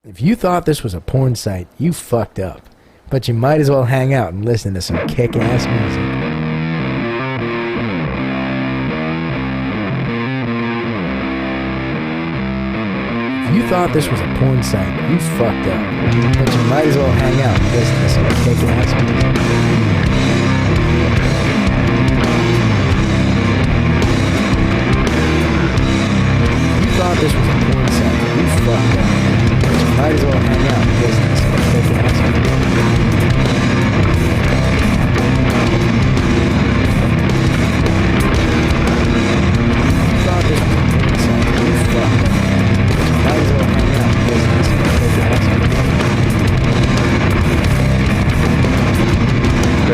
If you thought this was a porn site, you fucked up. But you might as well hang out and listen to some kick-ass music. If you thought this was a porn site, you fucked up. But you might as well hang out and listen to some kick-ass music. If you thought this was a porn site, you fucked up. But you might as well hang out and listen to some kick-ass music.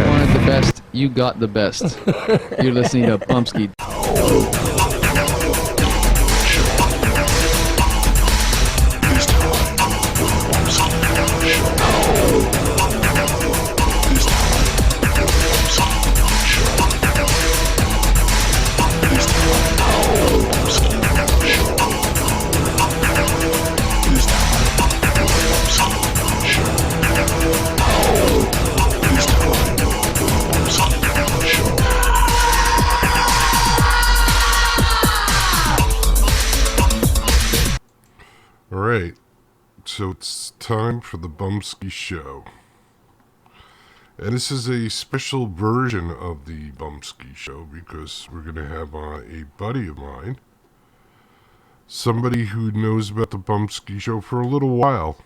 Wanted the best, you got the best. You're listening to Bumpskey. Alright, so it's time for the Bumpskey Show. And this is a special version of the Bumpskey Show because we're going to have a buddy of mine, somebody who knows about the Bumpskey Show for a little while,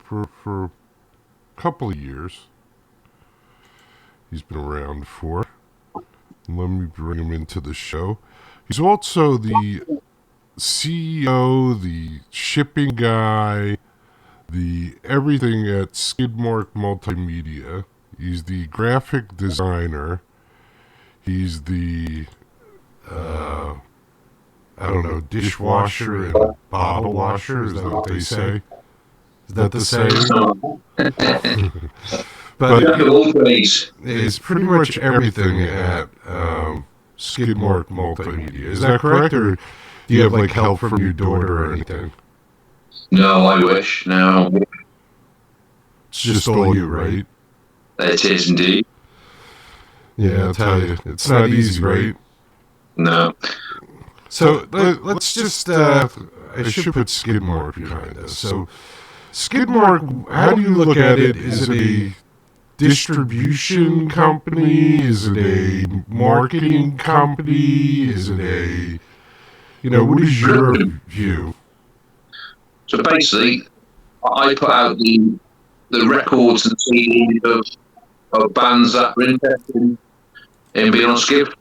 for a couple of years. He's been around for. Let me bring him into the show. He's also the CEO, the shipping guy, the everything at Skidmark Multimedia. He's the graphic designer. He's the, I don't know, dishwasher and bottle washer. Is that what they say? Is that the saying? But it's pretty much everything at Skidmark Multimedia. Is that correct? Or do you have like help from your daughter or anything? No, I wish. No. It's just all you, right? It is indeed. Yeah, I'll tell you. It's not easy, right? No. So let's just, I should put Skidmark behind us. So Skidmark, how do you look at it? Is it a distribution company? Is it a marketing company? Is it a, what is your view? So basically, I put out the records and CDs of bands that were interested in being on Skid.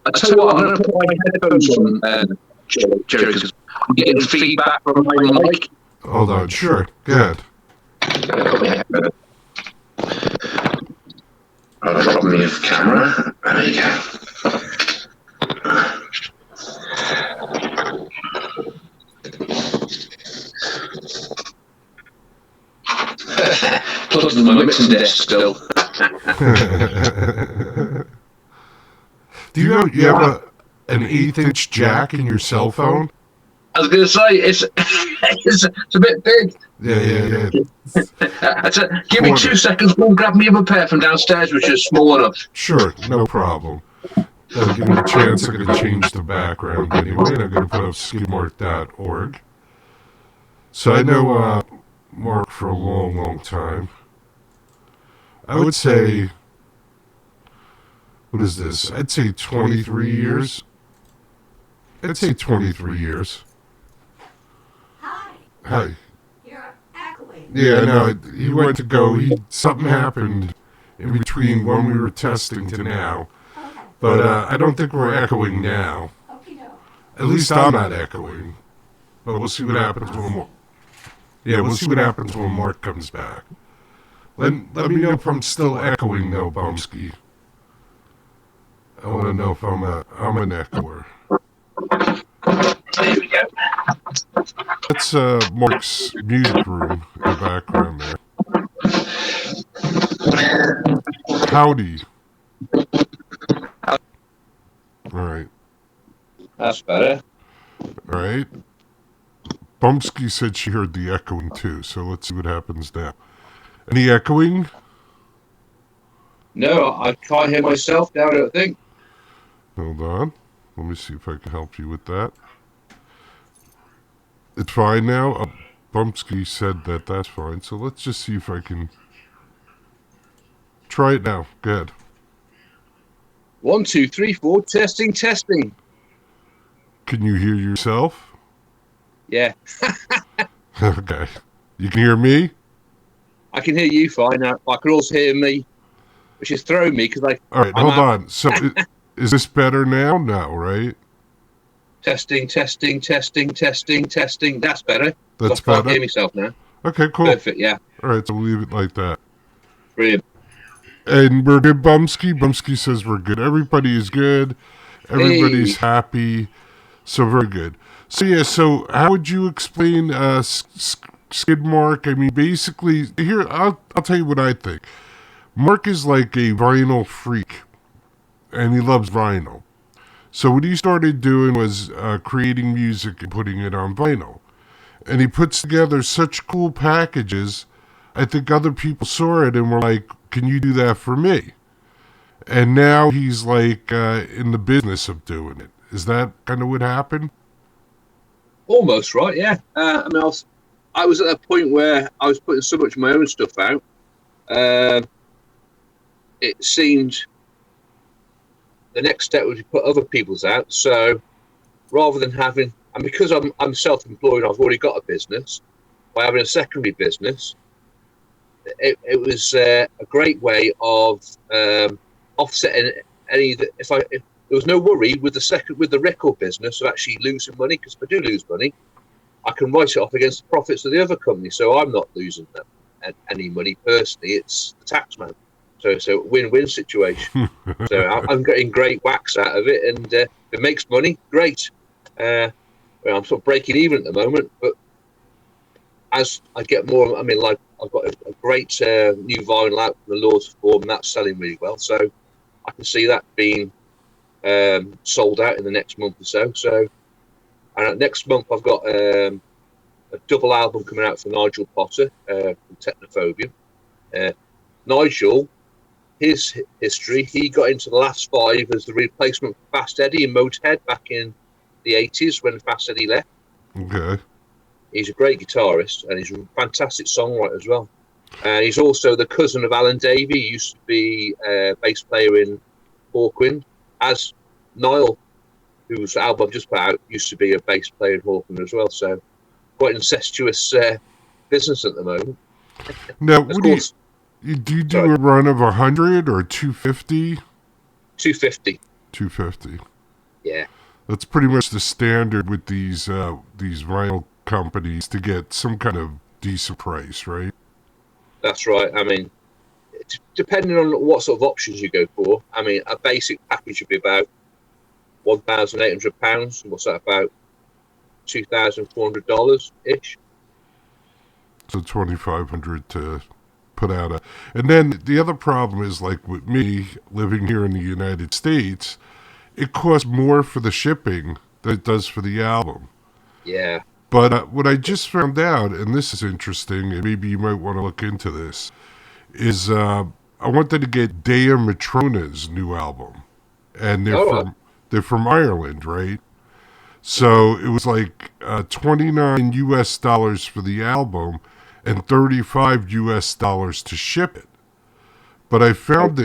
I tell you what, I'm going to put my headphones on, Joe, because I'm getting feedback from my mic. Hold on, sure, good. I'll drop me off camera. There you go. Plugged in my mixing desk still. Do you have an 1/8-inch jack in your cell phone? I was going to say, it's a bit big. Yeah. Give me 2 seconds, go and grab me a pair from downstairs, which is small enough. Sure, no problem. That'll give me a chance. I'm going to change the background anyway, and I'm going to put up skidmark.org. So I know Mark for a long, long time. I would say, what is this? I'd say 23 years. I'd say 23 years. Hi. You're echoing. Yeah, no, he went to go. Something happened in between when we were testing to now. Okay. But I don't think we're echoing now. Okay, no. At least I'm not echoing. But we'll see what happens when we'll see what happens when Mark comes back. Let me know if I'm still echoing though, Bumpskey. I want to know if I'm an echoer. There we go. That's Mark's music room in the background there. Howdy. All right. That's better. All right. Bumpskey said she heard the echoing too, so let's see what happens now. Any echoing? No, I can't hear myself now, I don't think. Hold on. Let me see if I can help you with that. It's fine now. Bumpskey said that that's fine, so let's just see if I can try it now. Good. 1, 2, 3, 4. Testing. Can you hear yourself? Yeah, Okay. You can hear me? I can hear you fine now. I can also hear me, which is throwing me because All right, hold on. So is this better now? No, right? testing. That's better. That's I can't better? hear myself now. Okay, cool. Perfect. Yeah, All right, so we'll leave it like that. brilliant. And we're good, Bumpskey. Bumpskey says we're good. Everybody is good. Everybody's happy. So very good. So yeah, so how would you explain Skid Mark? I mean, basically, here, I'll tell you what I think. Mark is like a vinyl freak, and he loves vinyl. So what he started doing was creating music and putting it on vinyl. And he puts together such cool packages. I think other people saw it and were like, can you do that for me? And now he's like in the business of doing it. Is that kind of what happened? Almost right. Yeah. I mean, I was at a point where I was putting so much of my own stuff out. It seemed the next step was to put other people's out. So rather than having, and because I'm self-employed, I've already got a business. By having a secondary business, it was a great way of offsetting any. If there was no worry with the record business of actually losing money, because if I do lose money, I can write it off against the profits of the other company. So I'm not losing any money personally. It's the tax man. So it's a win-win situation. So I'm getting great wax out of it, and if it makes money, great. I'm sort of breaking even at the moment, but as I get more, I mean, like I've got a great new vinyl out from the Lord's Form, and that's selling really well. So I can see that being sold out in the next month or so. So next month I've got a double album coming out from Nigel Potter from Technophobia. Nigel, his history, he got into the last five as the replacement for Fast Eddie in Motorhead back in the 80s when Fast Eddie left. Okay. He's a great guitarist and he's a fantastic songwriter as well. And he's also the cousin of Alan Davey. He used to be a bass player in Hawkwind, as Niall, whose album I've just put out, used to be a bass player in Hawkwind as well. So quite incestuous business at the moment. Now, what do you do a run of 100 or 250? 250. 250. Yeah. That's pretty much the standard with these vinyl companies to get some kind of decent price, right? That's right. I mean, depending on what sort of options you go for, I mean, a basic package would be about £1,800. What's that, about $2,400 ish? So $2,500 to put out and then the other problem is, like with me living here in the United States, it costs more for the shipping than it does for the album. Yeah. But what I just found out, and this is interesting, and maybe you might want to look into this, is I wanted to get Dea Matrona's new album, and they're from Ireland, right? So it was like $29 US for the album and $35 US to ship it. But I found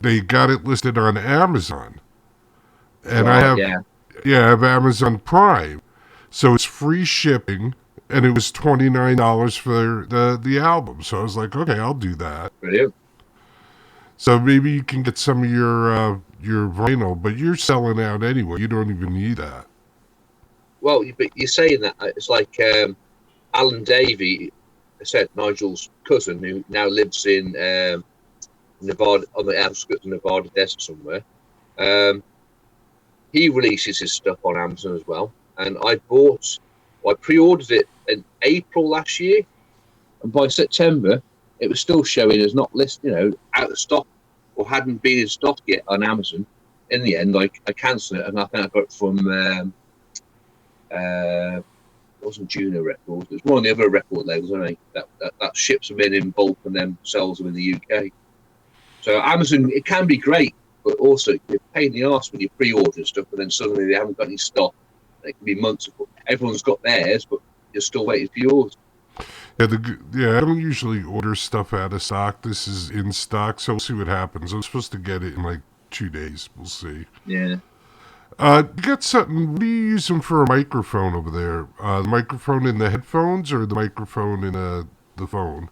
they got it listed on Amazon. And I have Amazon Prime. So it's free shipping, and it was $29 for the album. So I was like, okay, I'll do that. Brilliant. So maybe you can get some of your vinyl, but you're selling out anyway. You don't even need that. Well, but you're saying that it's like Alan Davey, I said Nigel's cousin, who now lives in Nevada, on the outskirts of Nevada desert somewhere. He releases his stuff on Amazon as well, and I pre-ordered it in April last year, and by September it was still showing as not listed, out of stock or hadn't been in stock yet on Amazon. In the end, I cancelled it, and I think I got it from wasn't Juno Records. It was one of the other record labels, wasn't it? That ships them in bulk and then sells them in the UK. So Amazon, it can be great, but also it's a pain in the arse when you pre-order stuff and then suddenly they haven't got any stock. It can be months. Everyone's got theirs, but you're still waiting for yours. Yeah, I don't usually order stuff out of stock. This is in stock, so we'll see what happens. I'm supposed to get it in like 2 days. We'll see. Yeah. You got something. What are you using for a microphone over there? The microphone in the headphones or the microphone in the phone?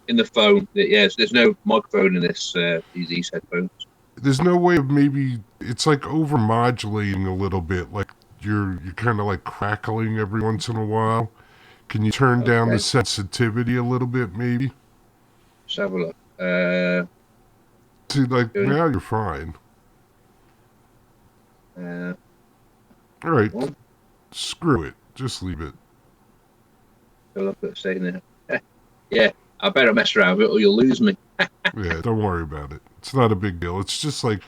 In the phone. Yes, there's no microphone in these headphones. There's no way of maybe it's like over modulating a little bit, like you're kind of like crackling every once in a while. Can you turn down the sensitivity a little bit, maybe? Let's have a look. See, like now you're fine. All right, screw it. Just leave it. Look at the saying there. Yeah, I better mess around with it or you'll lose me. Yeah, don't worry about it. It's not a big deal. It's just like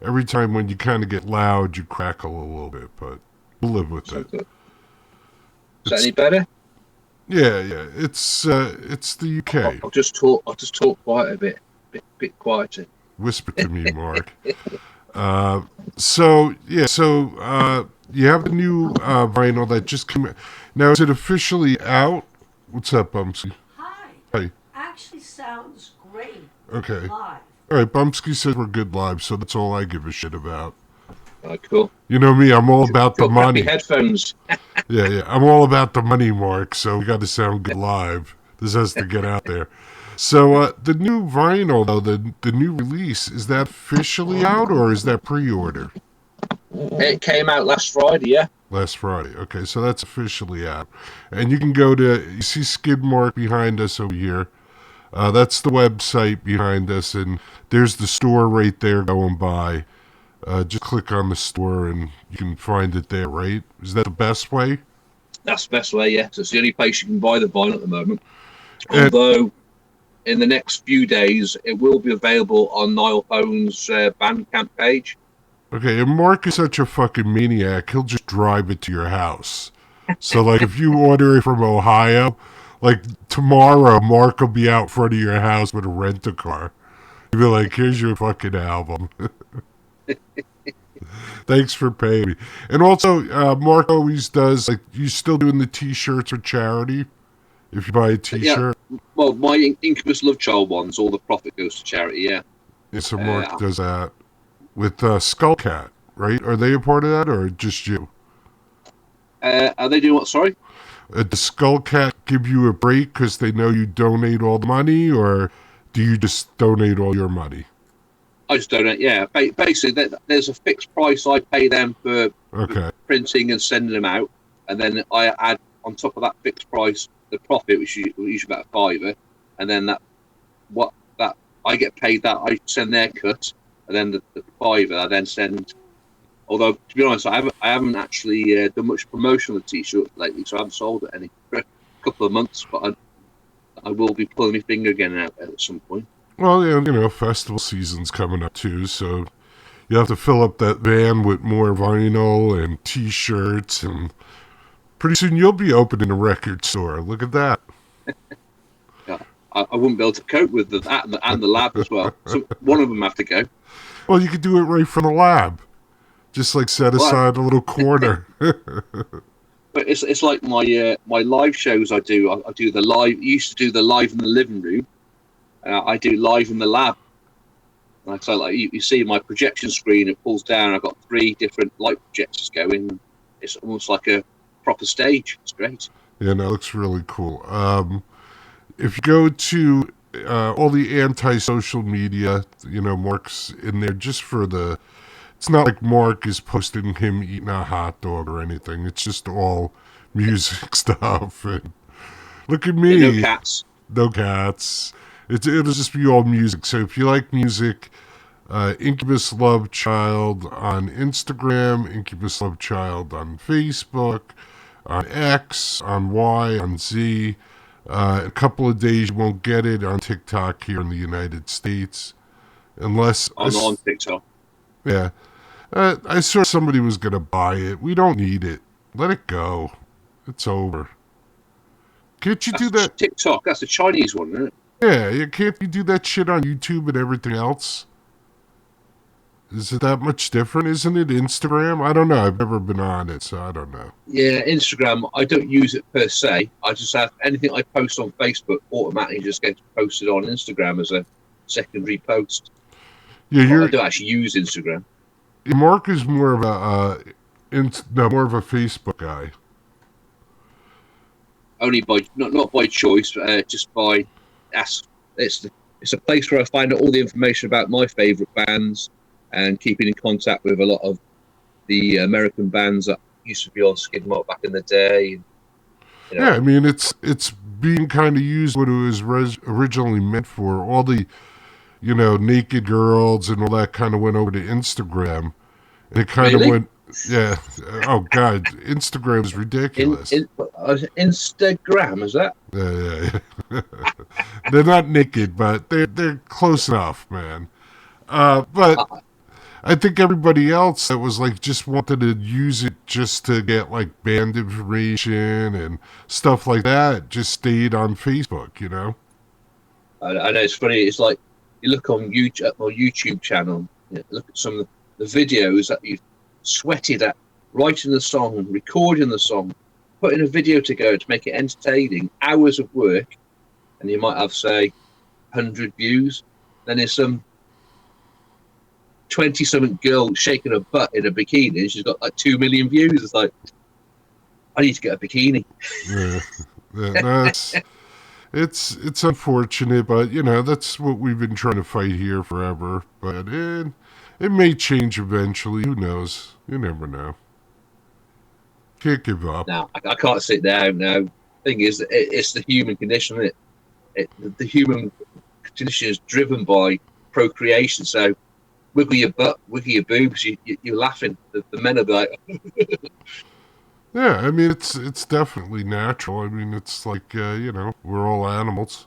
every time when you kind of get loud, you crackle a little bit, but we'll live with it. Is that any better? Yeah. It's the UK. I'll just talk quiet a bit quieter. Whisper to me, Mark. So you have the new vinyl that just came out. Now, is it officially out? What's up, Bumpskey? Hi. Actually sounds great. Okay. Live. All right, Bumpskey says we're good live, so that's all I give a shit about. Cool. You know me, I'm all about the money. Headphones. Yeah, I'm all about the money, Mark, so we got to sound good live. This has to get out there. So the new vinyl, though, the new release, is that officially out or is that pre-order? It came out last Friday, yeah. Last Friday. Okay, so that's officially out. And you can go to, you see skid mark behind us over here. That's the website behind us, and there's the store right there going by. Just click on the store and you can find it there, right? Is that the best way? That's the best way, yeah. So it's the only place you can buy the vinyl at the moment. Although, in the next few days, it will be available on Niall Hone's Bandcamp page. Okay, and Mark is such a fucking maniac, he'll just drive it to your house. So, like, if you order it from Ohio, like, tomorrow, Mark will be out front of your house with a rent-a-car. He'll be like, here's your fucking album. Thanks for paying me. And also, Mark always does, like, you still doing the T-shirts for charity? If you buy a T-shirt? Yeah. Well, my Incubus Love Child ones, all the profit goes to charity, yeah. Yeah, so Mark does that. With Skullcat, right? Are they a part of that, or just you? Are they doing what, sorry? Does Skullcat give you a break because they know you donate all the money, or do you just donate all your money? I just donate, yeah. Basically, there's a fixed price I pay them for printing and sending them out, and then I add on top of that fixed price the profit, which is usually about $5, and then that I get paid that, I send their cut, and then the $5 I then send. Although, to be honest, I haven't actually done much promotion of the T-shirt lately, so I haven't sold it any for a couple of months, but I will be pulling my finger again out at some point. Well, yeah, you know, festival season's coming up too, so you have to fill up that van with more vinyl and T-shirts, and pretty soon you'll be opening a record store. Look at that. Yeah, I wouldn't be able to cope with that and the lab as well. So one of them have to go. Well, you could do it right from the lab. Just like set aside a little corner. But it's like my live shows I do. I do the live. Used to do the live in the living room. I do live in the lab. So like you see my projection screen, it pulls down. I've got 3 different light projectors going. It's almost like a proper stage. It's great. Yeah, no, it looks really cool. If you go to all the anti-social media, you know, Mark's in there just for the... It's not like Mark is posting him eating a hot dog or anything. It's just all music stuff. And look at me. Yeah, no cats. No cats. It'll just be all music. So if you like music, Incubus Love Child on Instagram, Incubus Love Child on Facebook, on X, on Y, on Z. A couple of days you won't get it on TikTok here in the United States. Unless... on TikTok. Yeah. I saw somebody was going to buy it. We don't need it. Let it go. It's over. Can't you That's do that? TikTok. That's the Chinese one, isn't it? Yeah, can't you do that shit on YouTube and everything else? Is it that much different? Isn't it Instagram? I don't know. I've never been on it, so I don't know. Yeah, Instagram. I don't use it per se. I just have anything I post on Facebook automatically just gets posted on Instagram as a secondary post. Yeah, But I don't actually use Instagram. Mark is more of more of a Facebook guy. Only by not by choice, but just by it's a place where I find out all the information about my favourite bands and keeping in contact with a lot of the American bands that used to be on Skid Row back in the day. You know. Yeah, I mean it's being kind of used what it was originally meant for. All the naked girls and all that kind of went over to Instagram, and it kind of went. Yeah. Oh God, Instagram is ridiculous. Instagram, is that? Yeah. They're not naked, but they're close enough, man. But I think everybody else that was like just wanted to use it just to get like band information and stuff like that just stayed on Facebook, I know it's funny. It's like you look on YouTube channel, look at some of the videos that you sweated at writing the song, recording the song, putting a video together to make it entertaining, hours of work, and you might have, say, 100 views. Then there's some 20-something girl shaking her butt in a bikini, and she's got like 2 million views. It's like, I need to get a bikini. No, it's unfortunate, but that's what we've been trying to fight here forever. But it may change eventually. Who knows? You never know. Can't give up. No, I can't sit down now. Thing is, it's the human condition, isn't it? The human condition is driven by procreation. So, wiggle your butt, wiggle your boobs, you're laughing. The men are like... Yeah, I mean, it's definitely natural. I mean, it's like, we're all animals.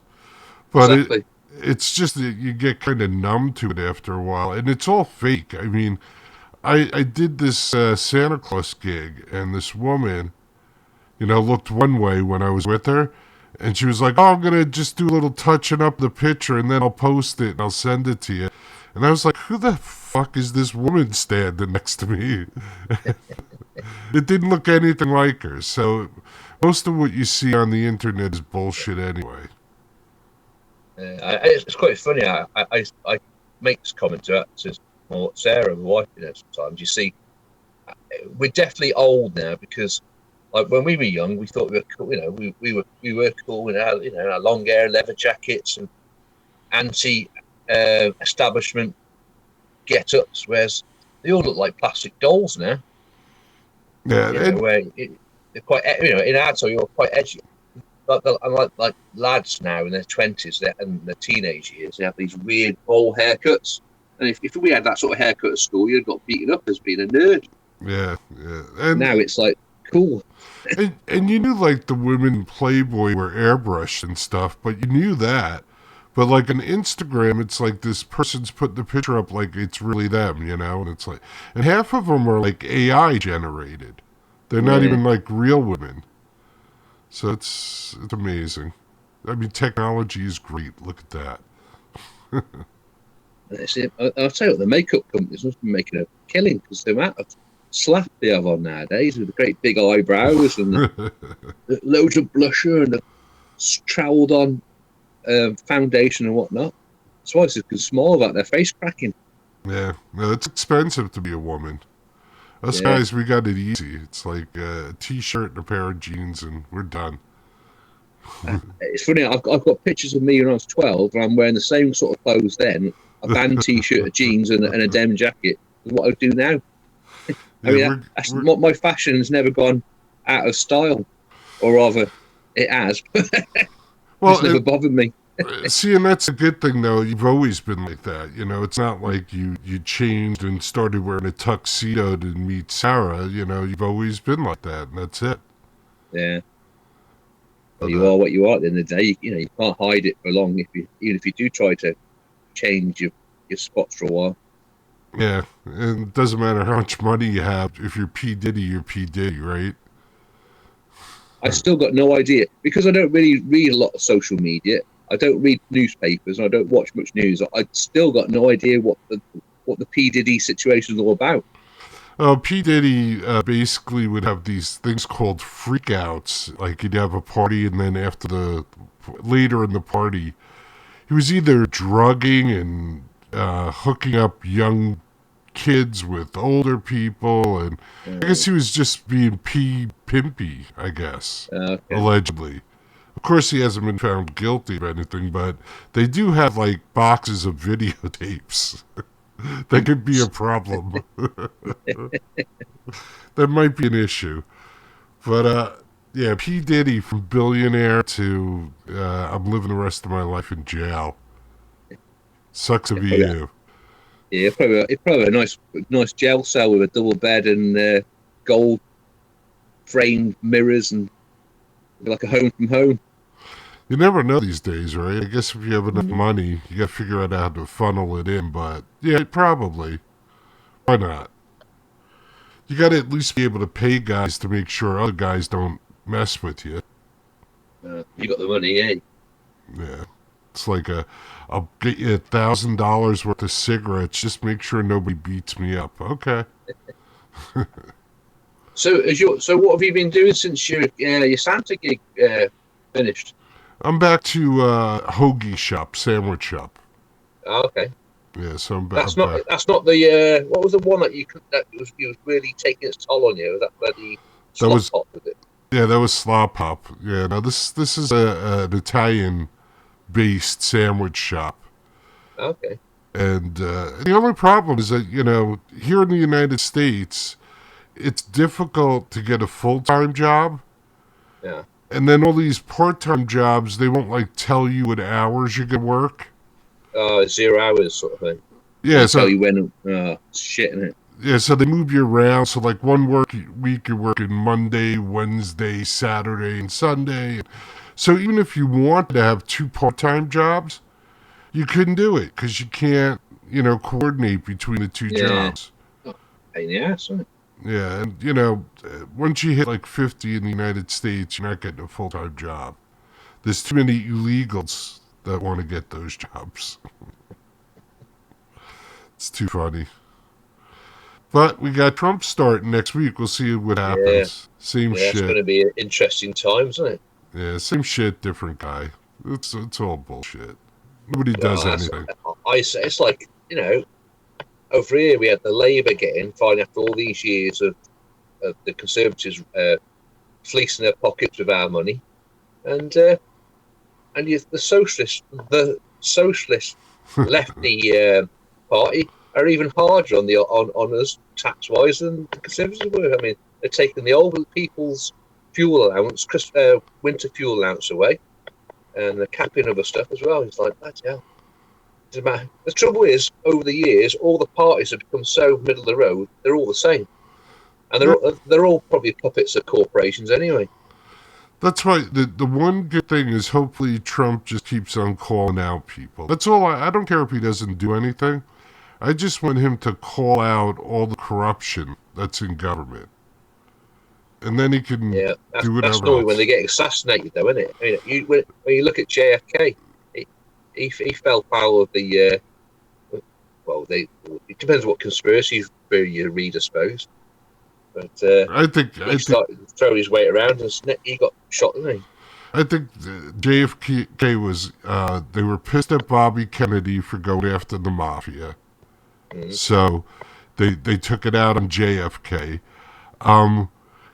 But exactly. It's just that you get kind of numb to it after a while. And it's all fake. I mean, I did this Santa Claus gig, and this woman, looked one way when I was with her. And she was like, oh, I'm going to just do a little touching up the picture, and then I'll post it, and I'll send it to you. And I was like, who the fuck is this woman standing next to me? It didn't look anything like her. So most of what you see on the internet is bullshit anyway. It's quite funny. I make this comment to Sarah, my wife, sometimes. You see, we're definitely old now because, like, when we were young, we thought we were cool. We were cool in our long hair, leather jackets, and anti-establishment get-ups. Whereas they all look like plastic dolls now. Yeah, they're quite. In our time, you're quite edgy. Like lads now in their 20s and their teenage years, they have these weird bowl haircuts. And if we had that sort of haircut at school, you'd got beaten up as being a nerd. Yeah. And now it's like, cool. and you knew, like, the women in Playboy were airbrushed and stuff, but you knew that. But, like, on Instagram, it's like this person's putting the picture up like it's really them, and it's like... And half of them are, like, AI generated. They're not even, like, real women. So it's amazing. I mean, technology is great. Look at that. I'll tell you what, the makeup companies must be making a killing because the amount of slap they have on nowadays with the great big eyebrows and the loads of blusher and the troweled on foundation and whatnot. That's why it's small about their face cracking. Yeah, no, it's expensive to be a woman. Us guys, we got it easy. It's like a t-shirt and a pair of jeans, and we're done. It's funny. I've got pictures of me when I was 12, and I'm wearing the same sort of clothes then: a band t-shirt, a jeans, and a denim jacket. Is what I do now. My fashion has never gone out of style, or rather, it has. Well, it's never bothered me. See, and that's a good thing, though. You've always been like that. It's not like you changed and started wearing a tuxedo to meet Sarah. You've always been like that, and that's it. Yeah. Well, you are what you are at the end of the day. You can't hide it for long even if you do try to change your spots for a while. Yeah, and it doesn't matter how much money you have. If you're P. Diddy, you're P. Diddy, right? I still got no idea because I don't really read a lot of social media. I don't read newspapers and I don't watch much news. I still got no idea what the P Diddy situation is all about. P. Diddy basically would have these things called freakouts. Like he'd have a party, and then later in the party, he was either drugging and hooking up young kids with older people, and I guess he was just being pimpy, I guess, allegedly. Of course, he hasn't been found guilty of anything, but they do have, like, boxes of videotapes. That could be a problem. That might be an issue. But, yeah, P. Diddy from billionaire to I'm living the rest of my life in jail. Sucks to be you. Yeah, probably a nice jail cell with a double bed and gold framed mirrors and like a home from home. You never know these days, right? I guess if you have enough money, you got to figure out how to funnel it in. But yeah, probably. Why not? You got to at least be able to pay guys to make sure other guys don't mess with you. You got the money, eh? Yeah. It's like I'll get you $1,000 worth of cigarettes. Just make sure nobody beats me up. Okay. So what have you been doing since your Santa gig finished? I'm back to hoagie shop, sandwich shop. Oh, okay. Yeah, so I'm That's back. That's not the what was the one that was really taking its toll on you? Was that bloody slop pop with it? Yeah, that was slop pop. Yeah, no, this is an Italian-based sandwich shop. Okay. And the only problem is that, here in the United States, it's difficult to get a full-time job. Yeah. And then all these part-time jobs, they won't, like, tell you what hours you're going to work. 0 hours sort of thing. Yeah, They so... tell you when, shit, innit? Yeah, so they move you around. So, like, one week you're working Monday, Wednesday, Saturday, and Sunday. So even if you wanted to have 2 part-time jobs, you couldn't do it because you can't, coordinate between the 2 jobs. Pain in the ass, isn't it? Yeah, and, once you hit, like, 50 in the United States, you're not getting a full-time job. There's too many illegals that want to get those jobs. It's too funny. But we got Trump starting next week. We'll see what happens. Yeah. Same shit. It's going to be interesting times, isn't it? Yeah, same shit, different guy. It's all bullshit. Nobody does anything. It's like, over here we had the Labour getting, fine after all these years of the Conservatives fleecing their pockets with our money. And the socialist lefty party are even harder on us tax wise than the Conservatives were. I mean, they're taking the old people's fuel allowance, winter fuel allowance away, and they're capping other stuff as well. It's like, that's hell. Doesn't matter. The trouble is, over the years, all the parties have become so middle of the road. They're all the same, and they're all probably puppets of corporations anyway. That's right. The one good thing is hopefully Trump just keeps on calling out people. That's all. I don't care if he doesn't do anything. I just want him to call out all the corruption that's in government. And then he can do whatever. That's normally when they get assassinated, though, isn't it? I mean, when you look at JFK, he fell foul of the... it depends what conspiracy theory you read, I suppose. But I think started to throw his weight around and he got shot, didn't he? I think JFK was... they were pissed at Bobby Kennedy for going after the mafia. Mm-hmm. So they took it out on JFK.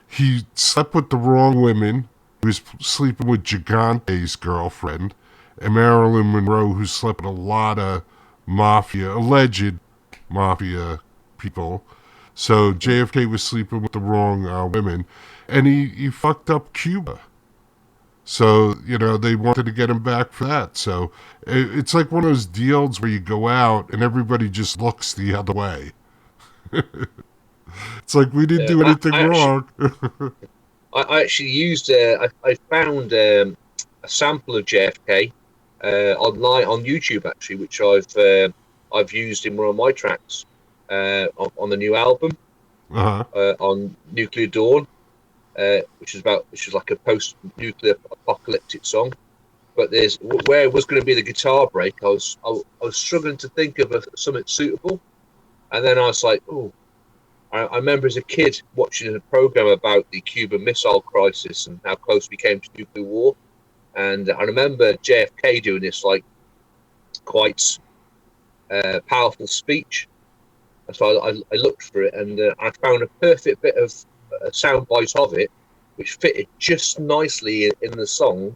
He slept with the wrong women. He was sleeping with Gigante's girlfriend. And Marilyn Monroe, who slept with a lot of alleged mafia people. So JFK was sleeping with the wrong women. And he fucked up Cuba. So, they wanted to get him back for that. So it's like one of those deals where you go out and everybody just looks the other way. It's like we didn't do anything wrong. I actually used, I found a sample of JFK online on YouTube, actually, which I've used in one of my tracks on the new album, on Nuclear Dawn. which is like a post-nuclear apocalyptic song. But there's where it was going to be the guitar break. I was struggling to think of something suitable, and then I was like, oh, I remember as a kid watching a program about the Cuban Missile Crisis and how close we came to nuclear war, and I remember JFK doing this like quite powerful speech. And so I looked for it, and I found a perfect bit of a soundbite of it, which fitted just nicely in the song.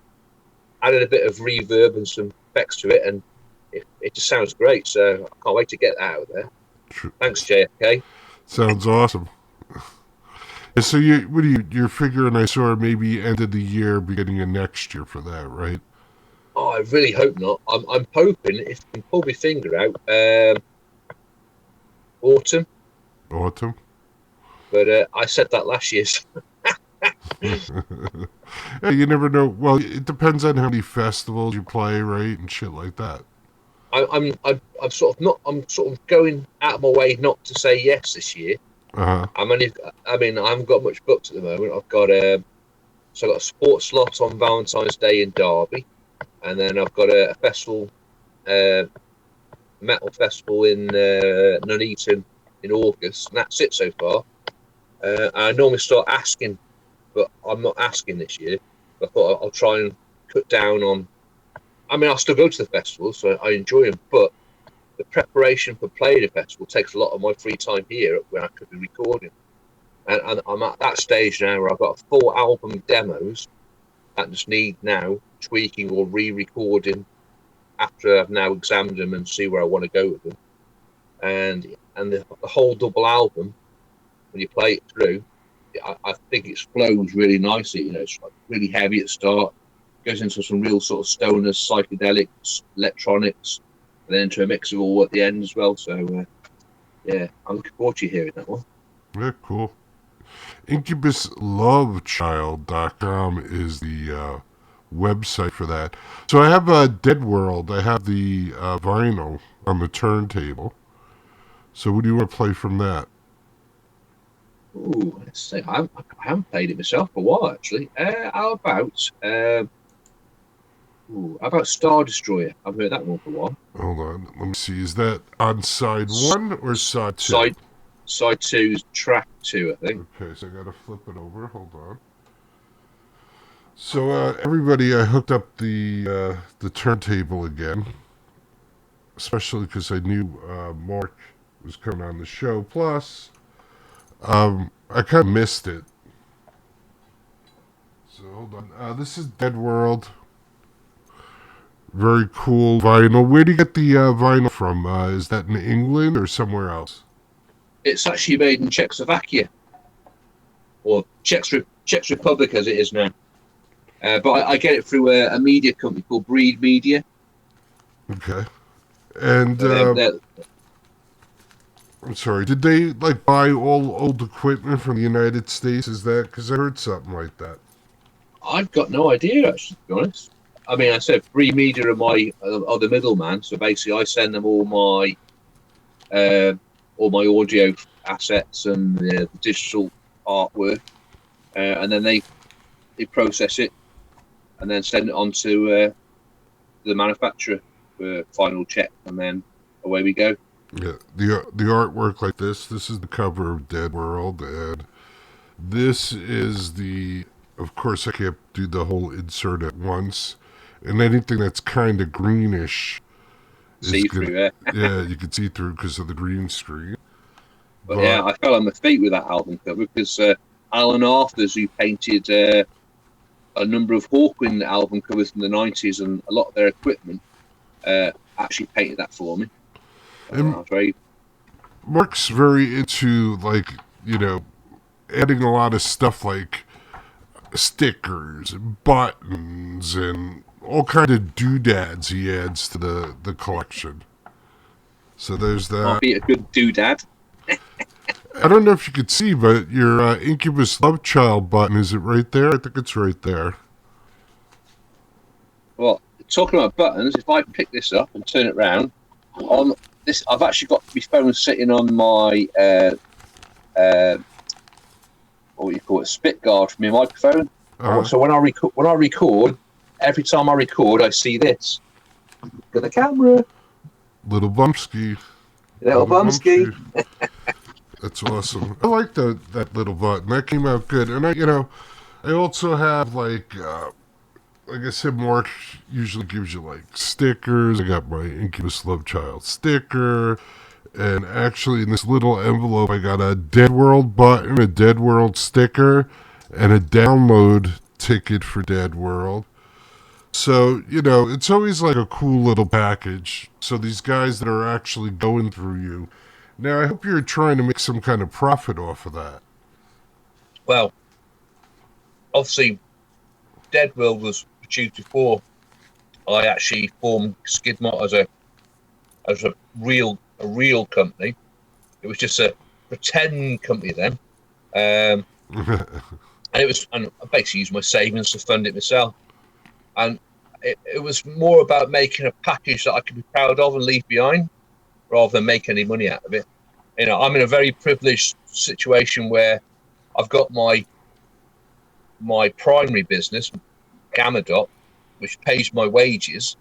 Added a bit of reverb and some effects to it, and it just sounds great. So I can't wait to get that out there. Thanks, JFK. Sounds awesome. And so you're figuring, I saw, maybe end of the year, beginning of next year for that, right? Oh, I really hope not. I'm hoping if I can pull my finger out, autumn. Autumn. But I said that last year. Yeah, you never know. Well, it depends on how many festivals you play, right, and shit like that. I'm sort of going out of my way not to say yes this year. Uh-huh. I haven't got much booked at the moment. I've got a sports slot on Valentine's Day in Derby, and then I've got a festival, metal festival in Nuneaton in August, and that's it so far. I normally start asking, but I'm not asking this year. I thought I'll try and cut down on. I mean, I'll still go to the festival, so I enjoy them, but the preparation for playing a festival takes a lot of my free time here where I could be recording. And I'm at that stage now where I've got 4 album demos that just need now tweaking or re-recording after I've now examined them and see where I want to go with them. And the whole double album, when you play it through, I think it flows really nicely. You know, it's like really heavy at the start, goes into some real sort of stoner, psychedelics, electronics, and then into a mix of all at the end as well. So, yeah, I'm looking forward to hearing that one. Yeah, cool. IncubusLoveChild.com is the website for that. So I have a Dead World. I have the vinyl on the turntable. So what do you want to play from that? Ooh, let's see. I haven't played it myself for a while, actually. How about Star Destroyer? I've heard that one for a while. Hold on. Let me see. Is that on side 1 or side 2? Side 2 is track 2, I think. Okay, so I got to flip it over. Hold on. So, everybody, I hooked up the turntable again. Especially because I knew Mark was coming on the show. Plus, I kind of missed it. So, hold on. This is Dead World. Very cool vinyl. Where do you get the vinyl from? Is that in England or somewhere else? It's actually made in Czechoslovakia, or Czech Republic as it is now. But I get it through a media company called Breed Media. Okay. And I'm sorry, did they buy all old equipment from the United States? Is that because I heard something like that? I've got no idea, actually, to be honest. I mean, I said Breed Media are the middleman, so basically I send them all my audio assets and the digital artwork, and then they process it and then send it on to the manufacturer for final check, and then away we go. Yeah, the artwork like this is the cover of Dead World, and this is of course I can't do the whole insert at once, and anything that's kind of greenish see through there. Yeah, you can see through because of the green screen. But yeah, I fell on my feet with that album cover because Alan Arthurs, who painted a number of Hawkwind album covers in the 90s and a lot of their equipment, actually painted that for me. Mark's very into, adding a lot of stuff like stickers, buttons, and all kind of doodads he adds to the collection. So there's that. Might be a good doodad. I don't know if you could see, but your Incubus Love Child button, is it right there? I think it's right there. Well, talking about buttons, if I pick this up and turn it around, on this, I've actually got my phone sitting on my what you call it, spit guard for my microphone. Uh-huh. So when I record, every time I record, I see this. Look at the camera. Little Bumpskey. Little Bumpskey. That's awesome. I like that little button. That came out good. And I also have like I said, Mark usually gives you like stickers. I got my Incubus Love Child sticker. And actually in this little envelope, I got a Dead World button, a Dead World sticker, and a download ticket for Dead World. So, it's always like a cool little package. So these guys that are actually going through you. Now, I hope you're trying to make some kind of profit off of that. Well, obviously, Dead World was produced before I actually formed Skidmore as a real company. It was just a pretend company then, and I basically used my savings to fund it myself. And it was more about making a package that I could be proud of and leave behind, rather than make any money out of it. I'm in a very privileged situation where I've got my primary business, Gamadot, which pays my wages.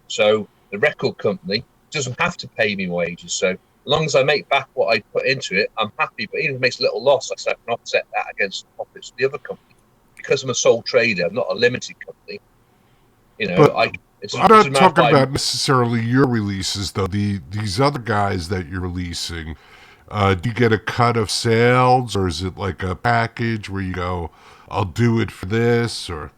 So the record company doesn't have to pay me wages. So as long as I make back what I put into it, I'm happy. But even if it makes a little loss, I can offset that against the profits of the other company. Because I'm a sole trader, I'm not a limited company. But I'm not talking about necessarily your releases, though. These other guys that you're releasing, do you get a cut of sales, or is it like a package where you go, I'll do it for this, or?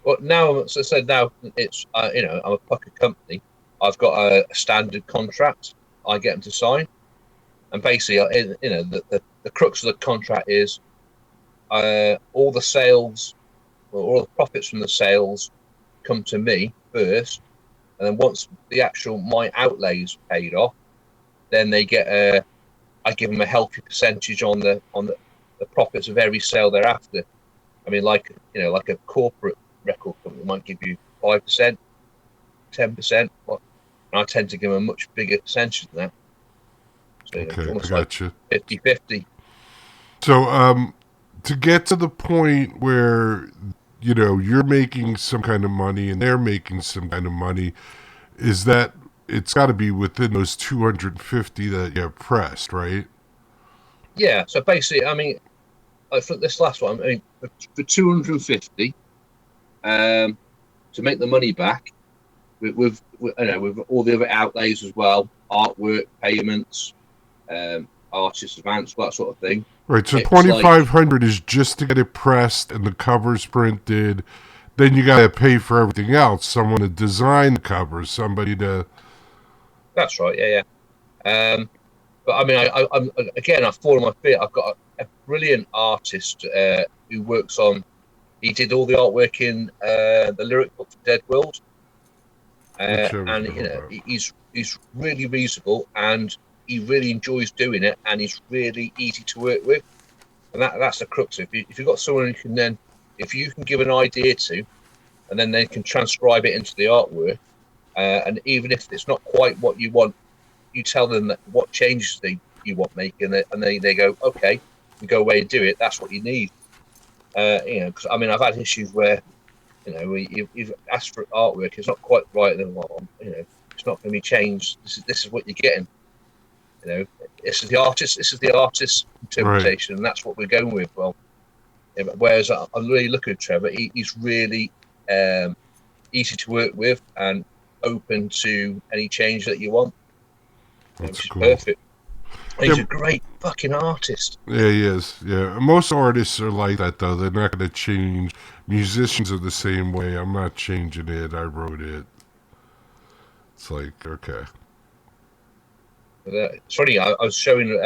Well, now, as I said, now it's I'm a pucker company. I've got a standard contract. I get them to sign, and basically, the crux of the contract is all the sales, or all the profits from the sales, come to me first, and then once my outlays paid off, then they get I give them a healthy percentage on the profits of every sale thereafter. I mean, like a corporate record company might give you 5%, 10%, and I tend to give them a much bigger percentage than that. So Okay, almost I got you. 50-50. So, to get to the point where you're making some kind of money and they're making some kind of money, is that it's got to be within those 250 that you have pressed, right? Yeah. So basically, I mean, for this last one, I mean, for 250, to make the money back, with all the other outlays as well, artwork, payments, artist advance, that sort of thing. Right, so 2,500 is just to get it pressed and the covers printed. Then you got to pay for everything else. Someone to design the covers, somebody to... That's right, yeah. But I mean, I've fallen on my feet. I've got a brilliant artist who works on... He did all the artwork in the lyric book for Dead World. And, he's really reasonable, and he really enjoys doing it, and he's really easy to work with, and that's the crux. If you've got someone who can then, if you can give an idea to, and then they can transcribe it into the artwork, and even if it's not quite what you want, you tell them that what changes you want making, and they go, okay, you go away and do it. That's what you need. Because I mean, I've had issues where you've asked for artwork, it's not quite right, then it's not going to be changed. This is what you're getting. This is the artist's interpretation, right. And that's what we're going with. Well, whereas I'm really looking at Trevor, he's really easy to work with and open to any change that you want. That's which cool. Is perfect. He's a great fucking artist. Yeah, he is. Yeah, most artists are like that, though. They're not going to change. Musicians are the same way. I'm not changing it. I wrote it. It's like, okay. It's funny. I was showing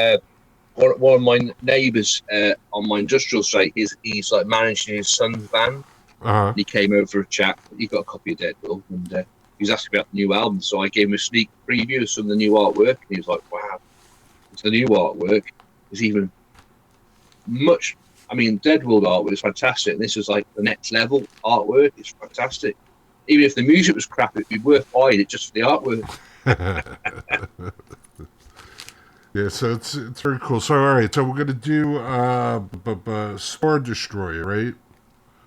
one of my neighbours on my industrial site. He's like managing his son's band. Uh-huh. He came over for a chat. He got a copy of Dead World, and he was asking about the new album. So I gave him a sneak preview of some of the new artwork, and he was like, "Wow, the new artwork is even much." I mean, Dead World artwork is fantastic. And this is like the next level artwork. It's fantastic. Even if the music was crap, it'd be worth buying it just for the artwork. Yeah, so it's very cool. So all right, so we're gonna do Star Destroyer, right?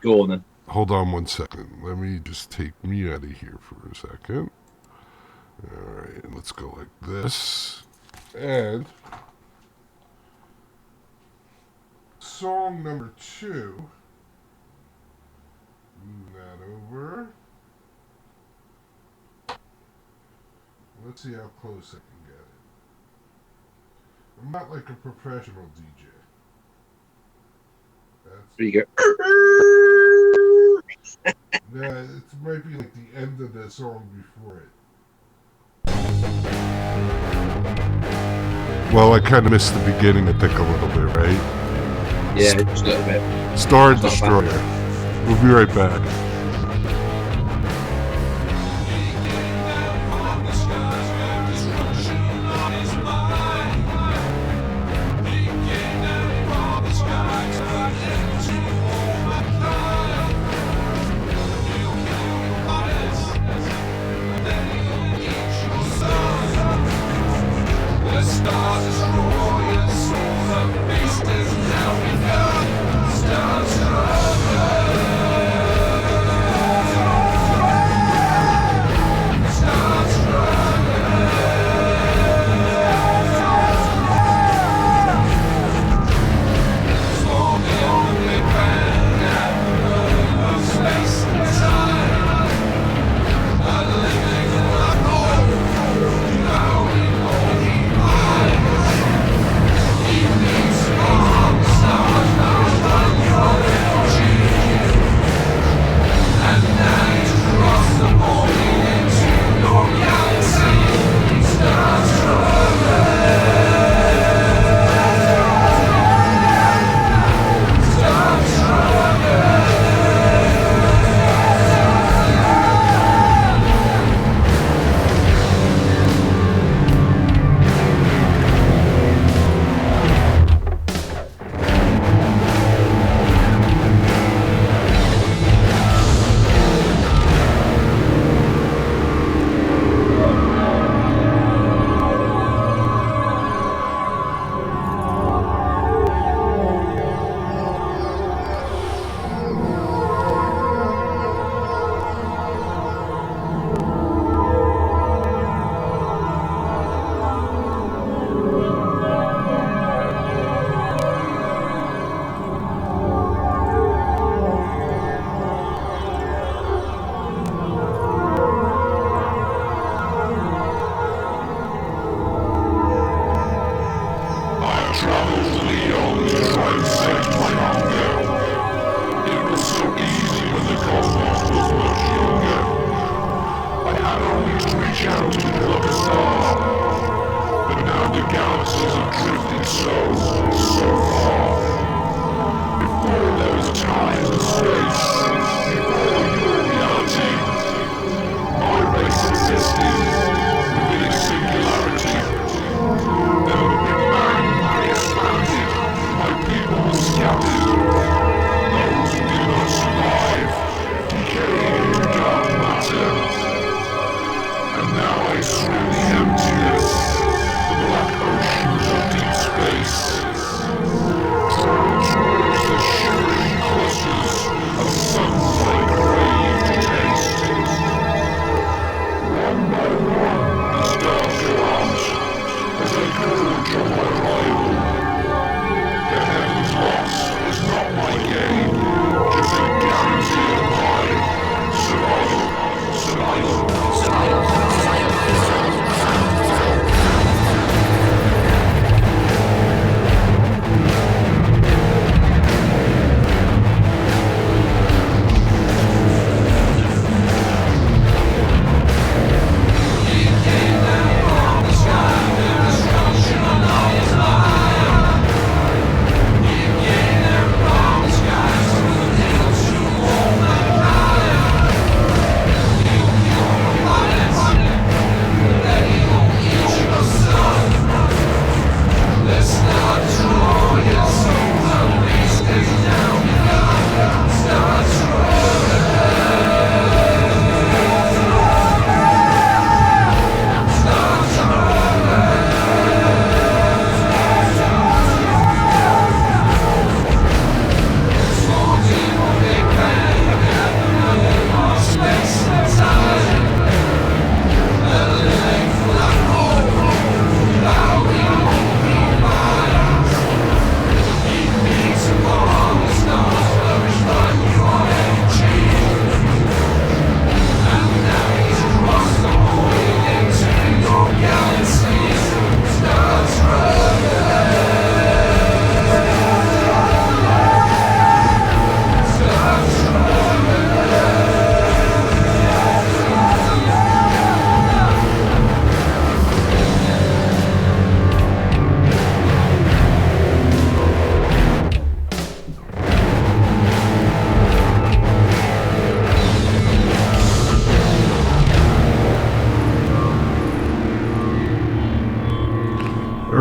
Go on then. Hold on 1 second. Let me just take me out of here for a second. All right, let's go like this. And song number 2. Move that over. Let's see how close I can get it. I'm not like a professional DJ. That's, There you go. yeah, it might be like the end of the song before it. Well, I kind of missed the beginning, I think, a little bit, right? Yeah, just a little bit. Star It's not Destroyer. We'll be right back.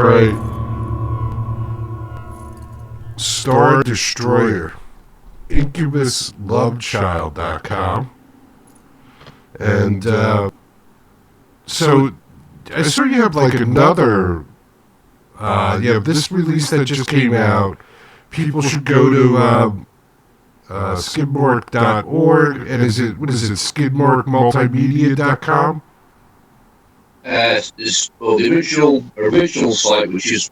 right. Star Destroyer. IncubusLoveChild.com. And so I saw you have like another. You have this release that just came out. People should go to skidmark.org. And what is it, skidmarkmultimedia.com? Well, the original site, which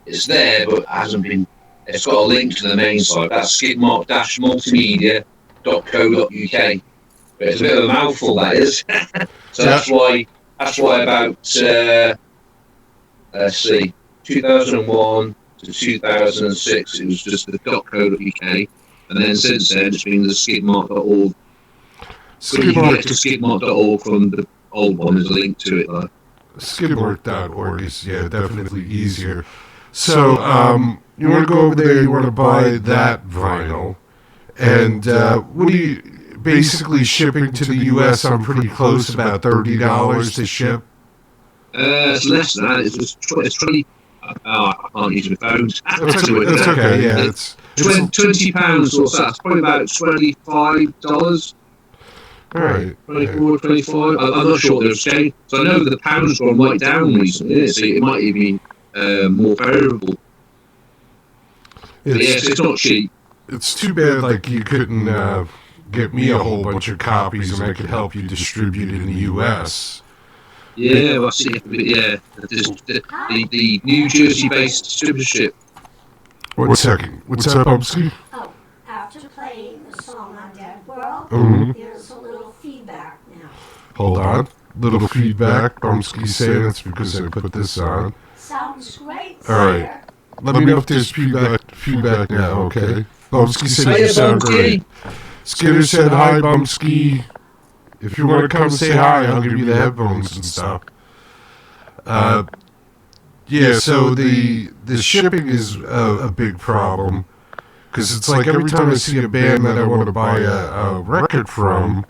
it's there, but hasn't been. It's got a link to the main site. That's skidmark-multimedia.co.uk. But it's a bit of a mouthful, that is. So that's why about let's see, 2001 to 2006, it was just the .co.uk, and then since then it's been the skidmark.org. So you can get to skidmark.org from the old one. There's a link to it, though. Skidmark.org is definitely easier. So you want to go over there, you want to buy that vinyl, and what do you basically shipping to the U.S. I'm pretty close, about $30 to ship. It's less than that. It's 20. I can't use my phone. That's okay. Yeah, it's £20. What's that? It's probably about $25. all right. 24, 25. I'm not sure they're staying. So I know that the pound's gone right down recently, so it might even be more favourable. Yes, it's not cheap. It's too bad, like, you couldn't get me a whole bunch of copies and I could help you distribute it in the U.S. Yeah, well, I see. Yeah, the New Jersey-based distributorship. 1 second. What's up, Bumpskey? Oh, after playing the song on Dead World, there's a little feedback now. Hold on. Little feedback. Bumpskey's saying it's because I put this on. Sounds great. All right. Let me know if there's feedback now, okay? Bumpskey said you sound great. Skinner said, hi, Bumpskey. If you want to come say hi, I'll give you the headphones and stuff. So the shipping is a big problem. Because it's like every time I see a band that I want to buy a record from,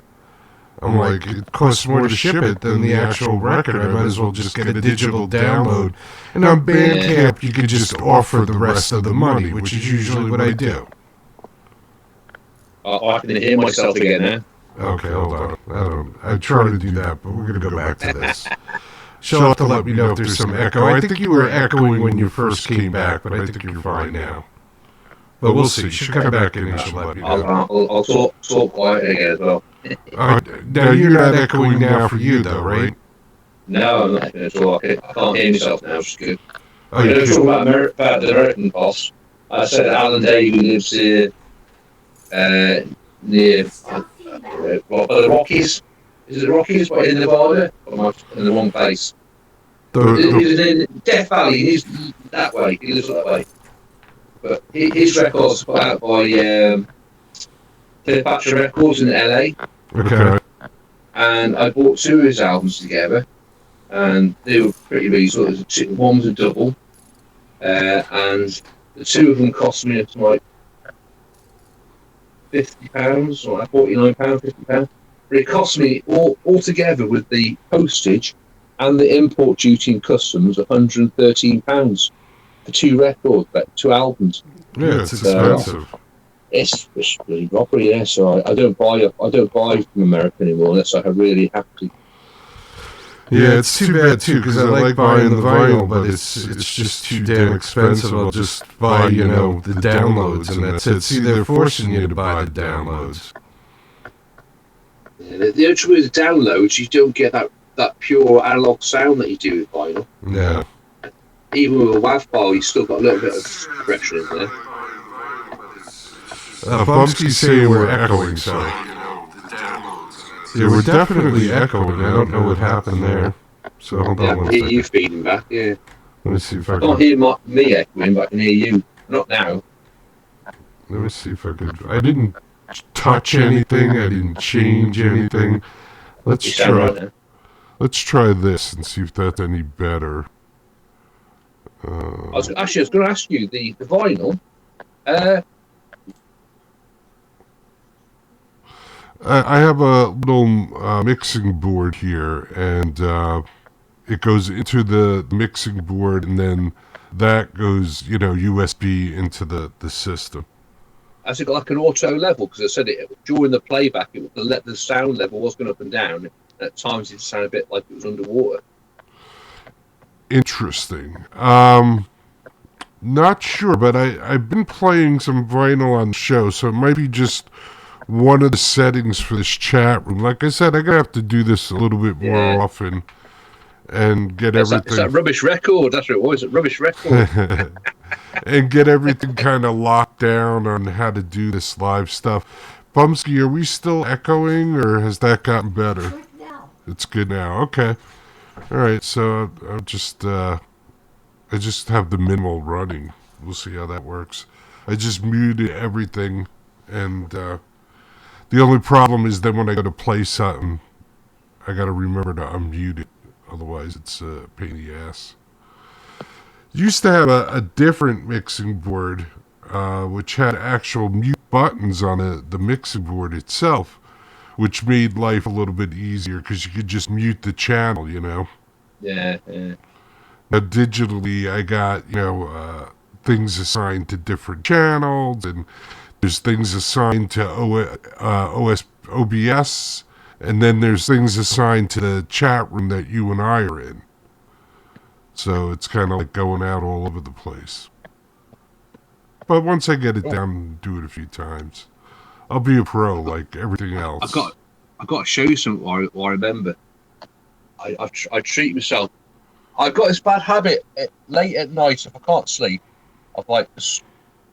I'm like, it costs more to ship it than the actual record. I might as well just get a digital download. And on Bandcamp, you could just offer the rest of the money, which is usually what I do. I can hear myself again now. Okay, hold on. I try to do that, but we're going to go back to this. She'll have to let me know if there's some echo. I think you were echoing when you first came back, but I think you're fine now. But we'll see. She'll come back in and she'll let me know. I'll talk quietly again as well. Now, you're not echoing now for you, though, right? No, I'm not at all. I can't hear myself now, which is good. Oh, I you was talking about the American boss. I said Alan Day, who lives here near the Rockies. Is it the Rockies? But in Nevada? Or am I in the wrong place? He's in Death Valley. He's that way. He lives that way. But his records put out by Cleopatra Records in LA. Okay. And I bought two of his albums together, and they were pretty reasonable. One was a double, and the two of them cost me like £50 or £49, £50. But it cost me all together with the postage and the import duty and customs £113 for two records, two albums. Yeah, it's expensive. It's really robbery, yeah. So I don't buy from America anymore unless I really have to. Yeah, it's too bad too because I like buying the vinyl, but it's just too damn expensive. I'll just buy the downloads and that's it. See, they're forcing you to buy the downloads. Yeah, the only trouble with the downloads, you don't get that pure analog sound that you do with vinyl. Yeah. Even with a WAV file, you still got a little bit of correction in there. Bumpskey's saying we're echoing, so. Yeah, we're definitely echoing. I don't know what happened there. So hold on one I hear second. you feeding back, yeah. Let me see if I I can't can. hear me echoing, but I can hear you. Not now. Let me see if I could. I didn't touch anything. I didn't change anything. Let's You sound right try. now. Let's try this and see if that's any better. I was going to ask you, the vinyl, I have a little mixing board here, and it goes into the mixing board, and then that goes, USB into the system. Has it got like an auto level? Because I said it during the playback, the sound level was going up and down. At times, it sounded a bit like it was underwater. Interesting. Not sure, but I've been playing some vinyl on the show, so it might be just one of the settings for this chat room. Like I said, I'm going to have to do this a little bit more often and get everything... It's that rubbish record. That's what it was, a rubbish record. And get everything kind of locked down on how to do this live stuff. Bumpskey, are we still echoing, or has that gotten better? Good now. It's good now. Okay. All right, so I just have the minimal running. We'll see how that works. I just muted everything, and the only problem is then when I go to play something, I got to remember to unmute it. Otherwise, it's a pain in the ass. Used to have a different mixing board, which had actual mute buttons on the mixing board itself, which made life a little bit easier because you could just mute the channel, Yeah. Now, digitally, I got, things assigned to different channels, and there's things assigned to OBS, and then there's things assigned to the chat room that you and I are in. So it's kind of like going out all over the place. But once I get it down and do it a few times, I'll be a pro like everything else. I've got to show you something I remember. I treat myself. I've got this bad habit late at night if I can't sleep. I've like just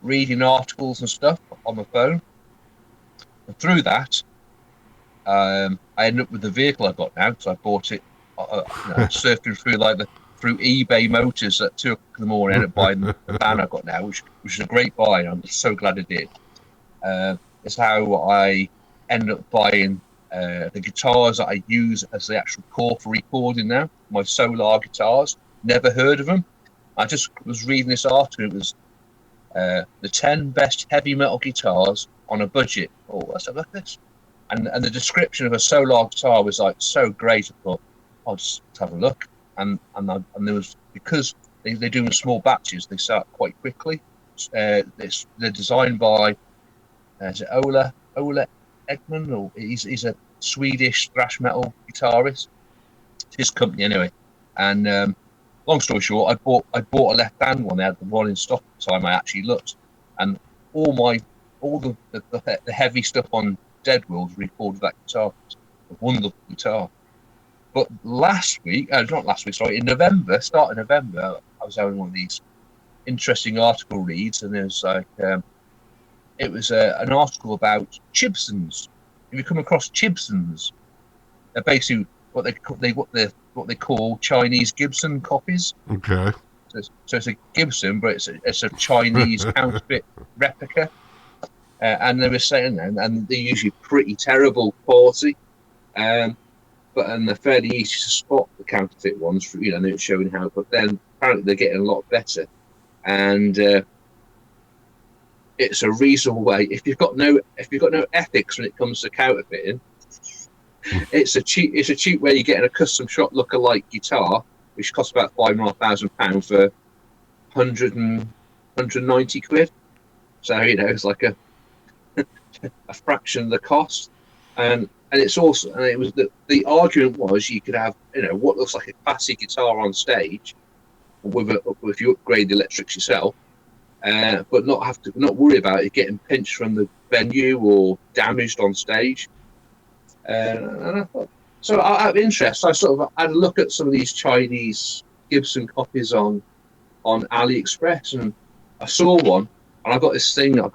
reading articles and stuff on my phone. And through that, I ended up with the vehicle I got now because I bought it surfing through eBay Motors at 2 o'clock in the morning. I ended up buying the van I got now, which is a great buy. I'm so glad I did. It's how I ended up buying the guitars that I use as the actual core for recording now. My Solar guitars. Never heard of them. I just was reading this article. It was the 10 best heavy metal guitars on a budget. Oh, let's have a look at this. And the description of a Solar guitar was like so great. I thought, I'll just have a look. And there was, because they do them in small batches, they sell quite quickly. They're designed by is it Ola Eggman, or he's a Swedish thrash metal guitarist. It's his company anyway. And long story short, I bought a left hand one. They had the one in stock at the time I actually looked, and all the heavy stuff on Dead World recorded that guitar. It's a wonderful guitar. But in November, start of November, I was having one of these interesting article reads, and there's like it was an article about Chibsons. Have you come across Chibsons? They're basically what they call Chinese Gibson copies. Okay. So it's a Gibson, but it's a Chinese counterfeit replica. And they were saying, and they're usually pretty terrible quality. And they're fairly easy to spot, the counterfeit ones, and it's showing how. But then apparently they're getting a lot better, and it's a reasonable way. If you've got no ethics when it comes to counterfeiting, it's a cheap way. You're getting a custom shop lookalike guitar, which costs about £5,500 for 190 quid. So it's like a fraction of the cost, and it's also, and it was the argument was you could have what looks like a classic guitar on stage if you upgrade the electrics yourself, but not worry about it getting pinched from the venue or damaged on stage. And I thought, so out of interest, I sort of had a look at some of these Chinese Gibson copies on AliExpress, and I saw one, and I got this thing. I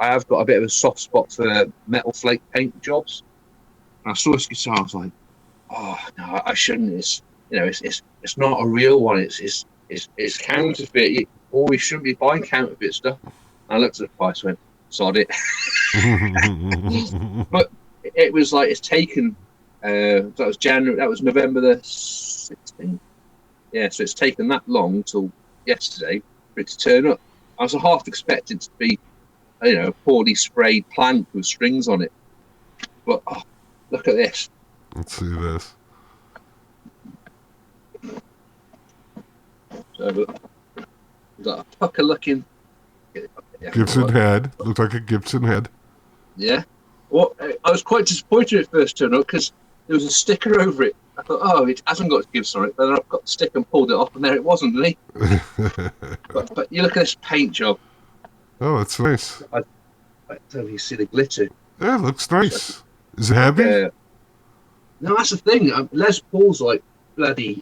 have got a bit of a soft spot for metal flake paint jobs. And I saw this guitar. I was like, "Oh no, I shouldn't." It's not a real one. It's counterfeit. You always shouldn't be buying counterfeit stuff. And I looked at the price, and went, "Sod it." But it was like it's taken. That was January. That was November the 16th. Yeah, so it's taken that long till yesterday for it to turn up. I was half expected to be, poorly sprayed plank with strings on it. But look at this. Let's see this. So, we've got a pucker looking. Gibson head. Looks like a Gibson head. Yeah. Well, I was quite disappointed at first turn up because there was a sticker over it. I thought, oh, it hasn't got Gibson on it. But then I've got the sticker and pulled it off, and there it wasn't, really. But you look at this paint job. Oh, it's nice. I don't know if you see the glitter. Yeah, it looks nice. Is it heavy? No, that's the thing. Les Paul's like bloody.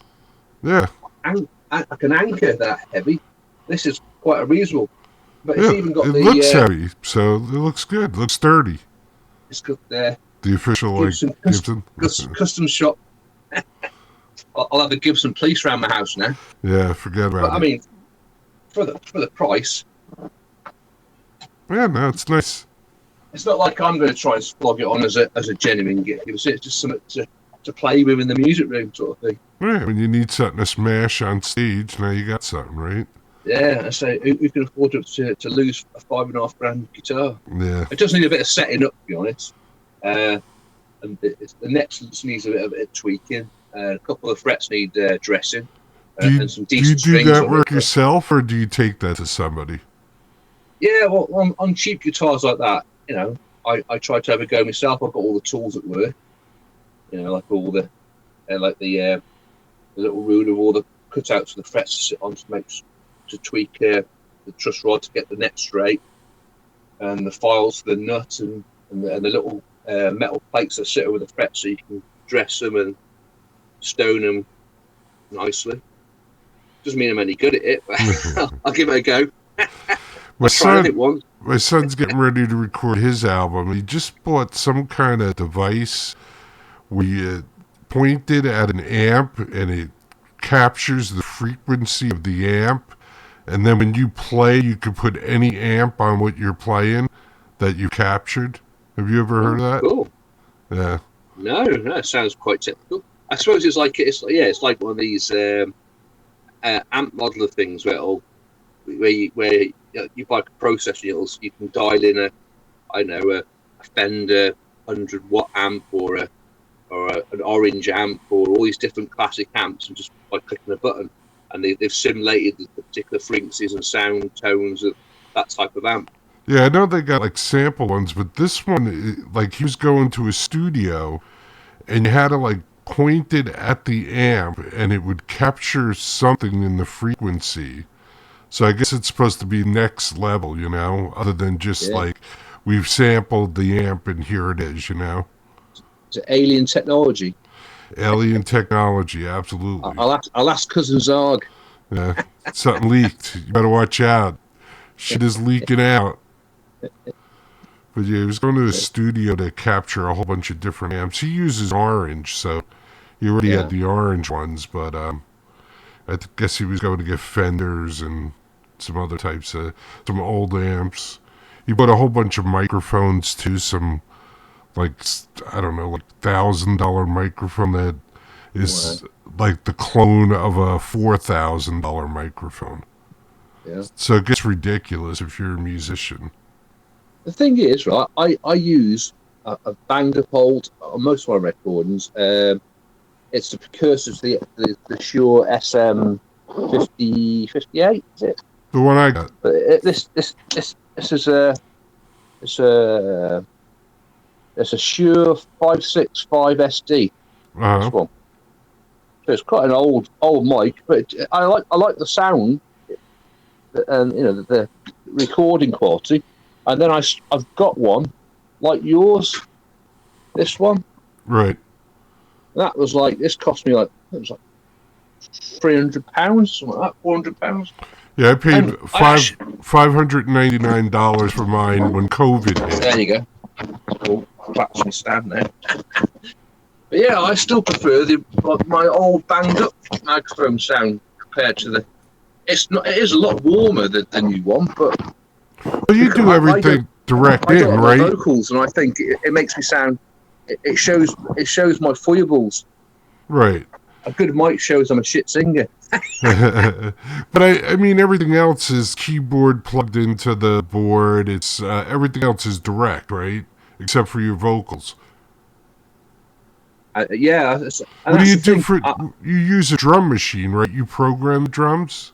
Yeah. Like an anchor that heavy. This is quite a reasonable. But it's Yeah, it looks heavy, so it looks good. It looks sturdy. It's got the official Gibson. Custom shop. I'll have a Gibson police around my house now. Yeah, forget about it. I mean, for the price. Yeah, no, it's nice. It's not like I'm going to try and flog it on as a genuine gift. It's just something to play with in the music room, sort of thing. Right, when you need something to smash on stage, now you got something, right? Yeah, so who can afford to lose a $5,500 guitar? Yeah. It does need a bit of setting up, to be honest. And the necks needs a bit of tweaking. A couple of frets need dressing. And some decent do you do strings that work it. yourself, or do you take that to somebody? Yeah, well, on cheap guitars like that, you know, I try to have a go myself. I've got all the tools at work. You know, like all the the little ruler, all the cutouts for the frets to sit on to tweak the truss rod to get the neck straight, and the files for the nut and the little metal plates that sit over the frets so you can dress them and stone them nicely. Doesn't mean I'm any good at it, but I'll give it a go. My son's getting ready to record his album. He just bought some kind of device where you point it at an amp and it captures the frequency of the amp. And then when you play, you can put any amp on what you're playing that you captured. Have you ever heard of that? Cool. Yeah. No, it sounds quite typical. I suppose it's like one of these amp modeler things where you buy a processor, you can dial in a Fender 100-watt amp or an Orange amp or all these different classic amps, and just by clicking a button. And they've simulated the particular frequencies and sound tones of that type of amp. Yeah, I know they got like sample ones, but this one, like he was going to a studio and you had to like point it at the amp and it would capture something in the frequency. So I guess it's supposed to be next level, you know, other than just like we've sampled the amp and here it is, you know. It's alien technology. Alien technology, absolutely. I'll ask Cousin Zarg. Yeah, something leaked. You better watch out. Shit is leaking out. But yeah, he was going to the studio to capture a whole bunch of different amps. He uses Orange, so he already had the Orange ones, but I guess he was going to get Fenders and some other types of, some old amps. He bought a whole bunch of microphones too, some like, I don't know, like $1,000 microphone that is like the clone of a $4,000 microphone. Yeah. So it gets ridiculous if you're a musician. The thing is, right, I use a banged up old, on most of my recordings, it's the precursor to the Shure SM58, is it? The one I got. But this is it's a Shure 565 SD. This one. So it's quite an old mic, but I like the sound, and you know the recording quality. And then I've got one like yours, this one. Right. That was like, this cost me like, it was like £300, something like that, £400. Yeah, I paid $599 for mine when COVID hit. There you go. Cool. That's my stand there. But yeah, I still prefer my old banged up microphone sound compared to the. It is a lot warmer than the new one, but. Well, you do everything direct in, right? Vocals, and I think it makes me sound. It shows my foibles. Right. A good mic shows I'm a shit singer. But I mean, everything else is keyboard plugged into the board. It's everything else is direct, right? Except for your vocals. Yeah. What do you do you use a drum machine, right? You program the drums?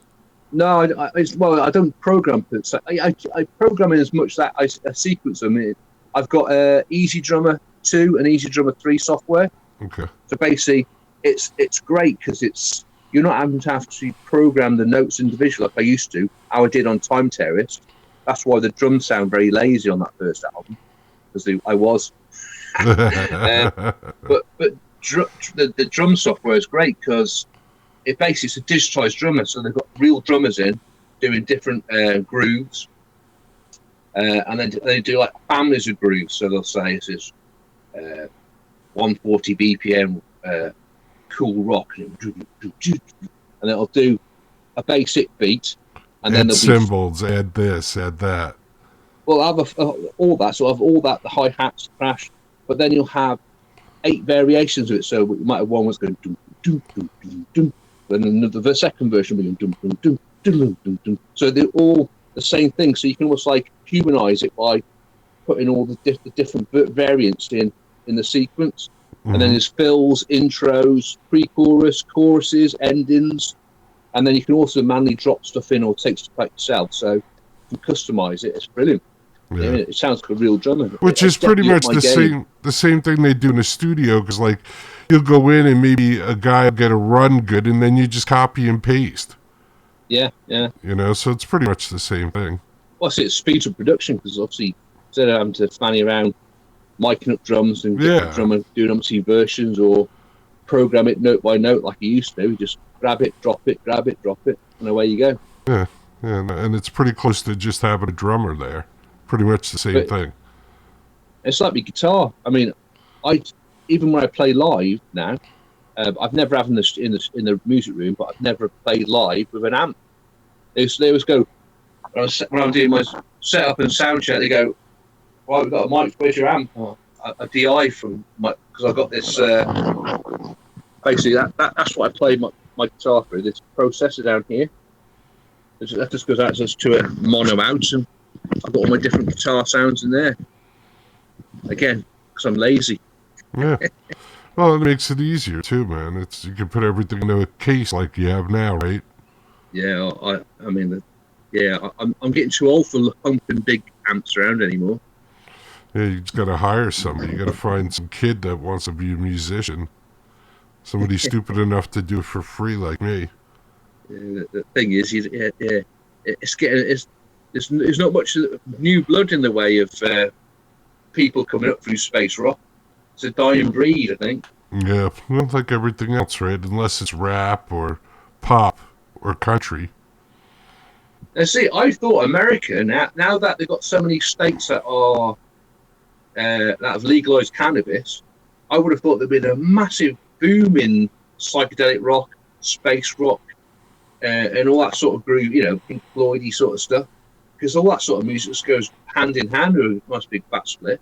No, I don't program it. So I program in as much that I sequence them. I've got Easy Drummer 2 and Easy Drummer 3 software. Okay. So basically, it's great because you're not having to actually program the notes individually like I used to, how I did on Time Terrorist. That's why the drums sound very lazy on that first album, because I was. But the drum software is great because it's a digitized drummer, so they've got real drummers in doing different grooves, and then they do like families of grooves. So they'll say this is 140 BPM cool rock, and it'll do a basic beat, and then add cymbals, add this, add that. Well, I'll have all that. So I'll have all that, the hi hats, crash, but then you'll have 8 variations of it. So you might have one was going dum dum dum dum dum. Then the second version will be dum dum dum dum dum dum. So they're all the same thing. So you can almost like humanize it by putting all the different variants in the sequence. And then there's fills, intros, pre-chorus, choruses, endings, and then you can also manually drop stuff in or take stuff back yourself. So you can customize it. It's brilliant. Yeah. It sounds like a real drummer. Which is pretty much the same thing they do in the studio, because like you'll go in and maybe a guy will get a run good, and then you just copy and paste. Yeah. So it's pretty much the same thing. Well, it speeds up production because obviously instead of having to fanny around micing up drums and get the drummer doing umpteen versions or program it note by note like you used to, you just grab it, drop it, and away you go. Yeah, and it's pretty close to just having a drummer there. Pretty much the same thing. It's like my guitar. I mean, even when I play live now, I've never had this in the music room, but I've never played live with an amp. They always go when I'm doing my setup and sound check. They go, "Right, we've got a mic. Where's your amp?" A DI from my, because I've got this. Basically, that's what I play my guitar through. This processor down here. That just goes out to a mono out, and I've got all my different guitar sounds in there. Again, because I'm lazy. Yeah. Well, it makes it easier too, man. You can put everything into a case like you have now, right? Yeah, I'm getting too old for pumping big amps around anymore. Yeah, you just got to hire somebody. You got to find some kid that wants to be a musician. Somebody stupid enough to do it for free like me. The thing is, there's not much new blood in the way of people coming up through space rock. It's a dying breed, I think. Yeah, well, like everything else, right? Unless it's rap or pop or country. And see, I thought America now that they've got so many states that have legalized cannabis, I would have thought there'd been a massive boom in psychedelic rock, space rock, and all that sort of groove, Pink Floyd-y sort of stuff. Because all that sort of music just goes hand in hand with a nice big fat split.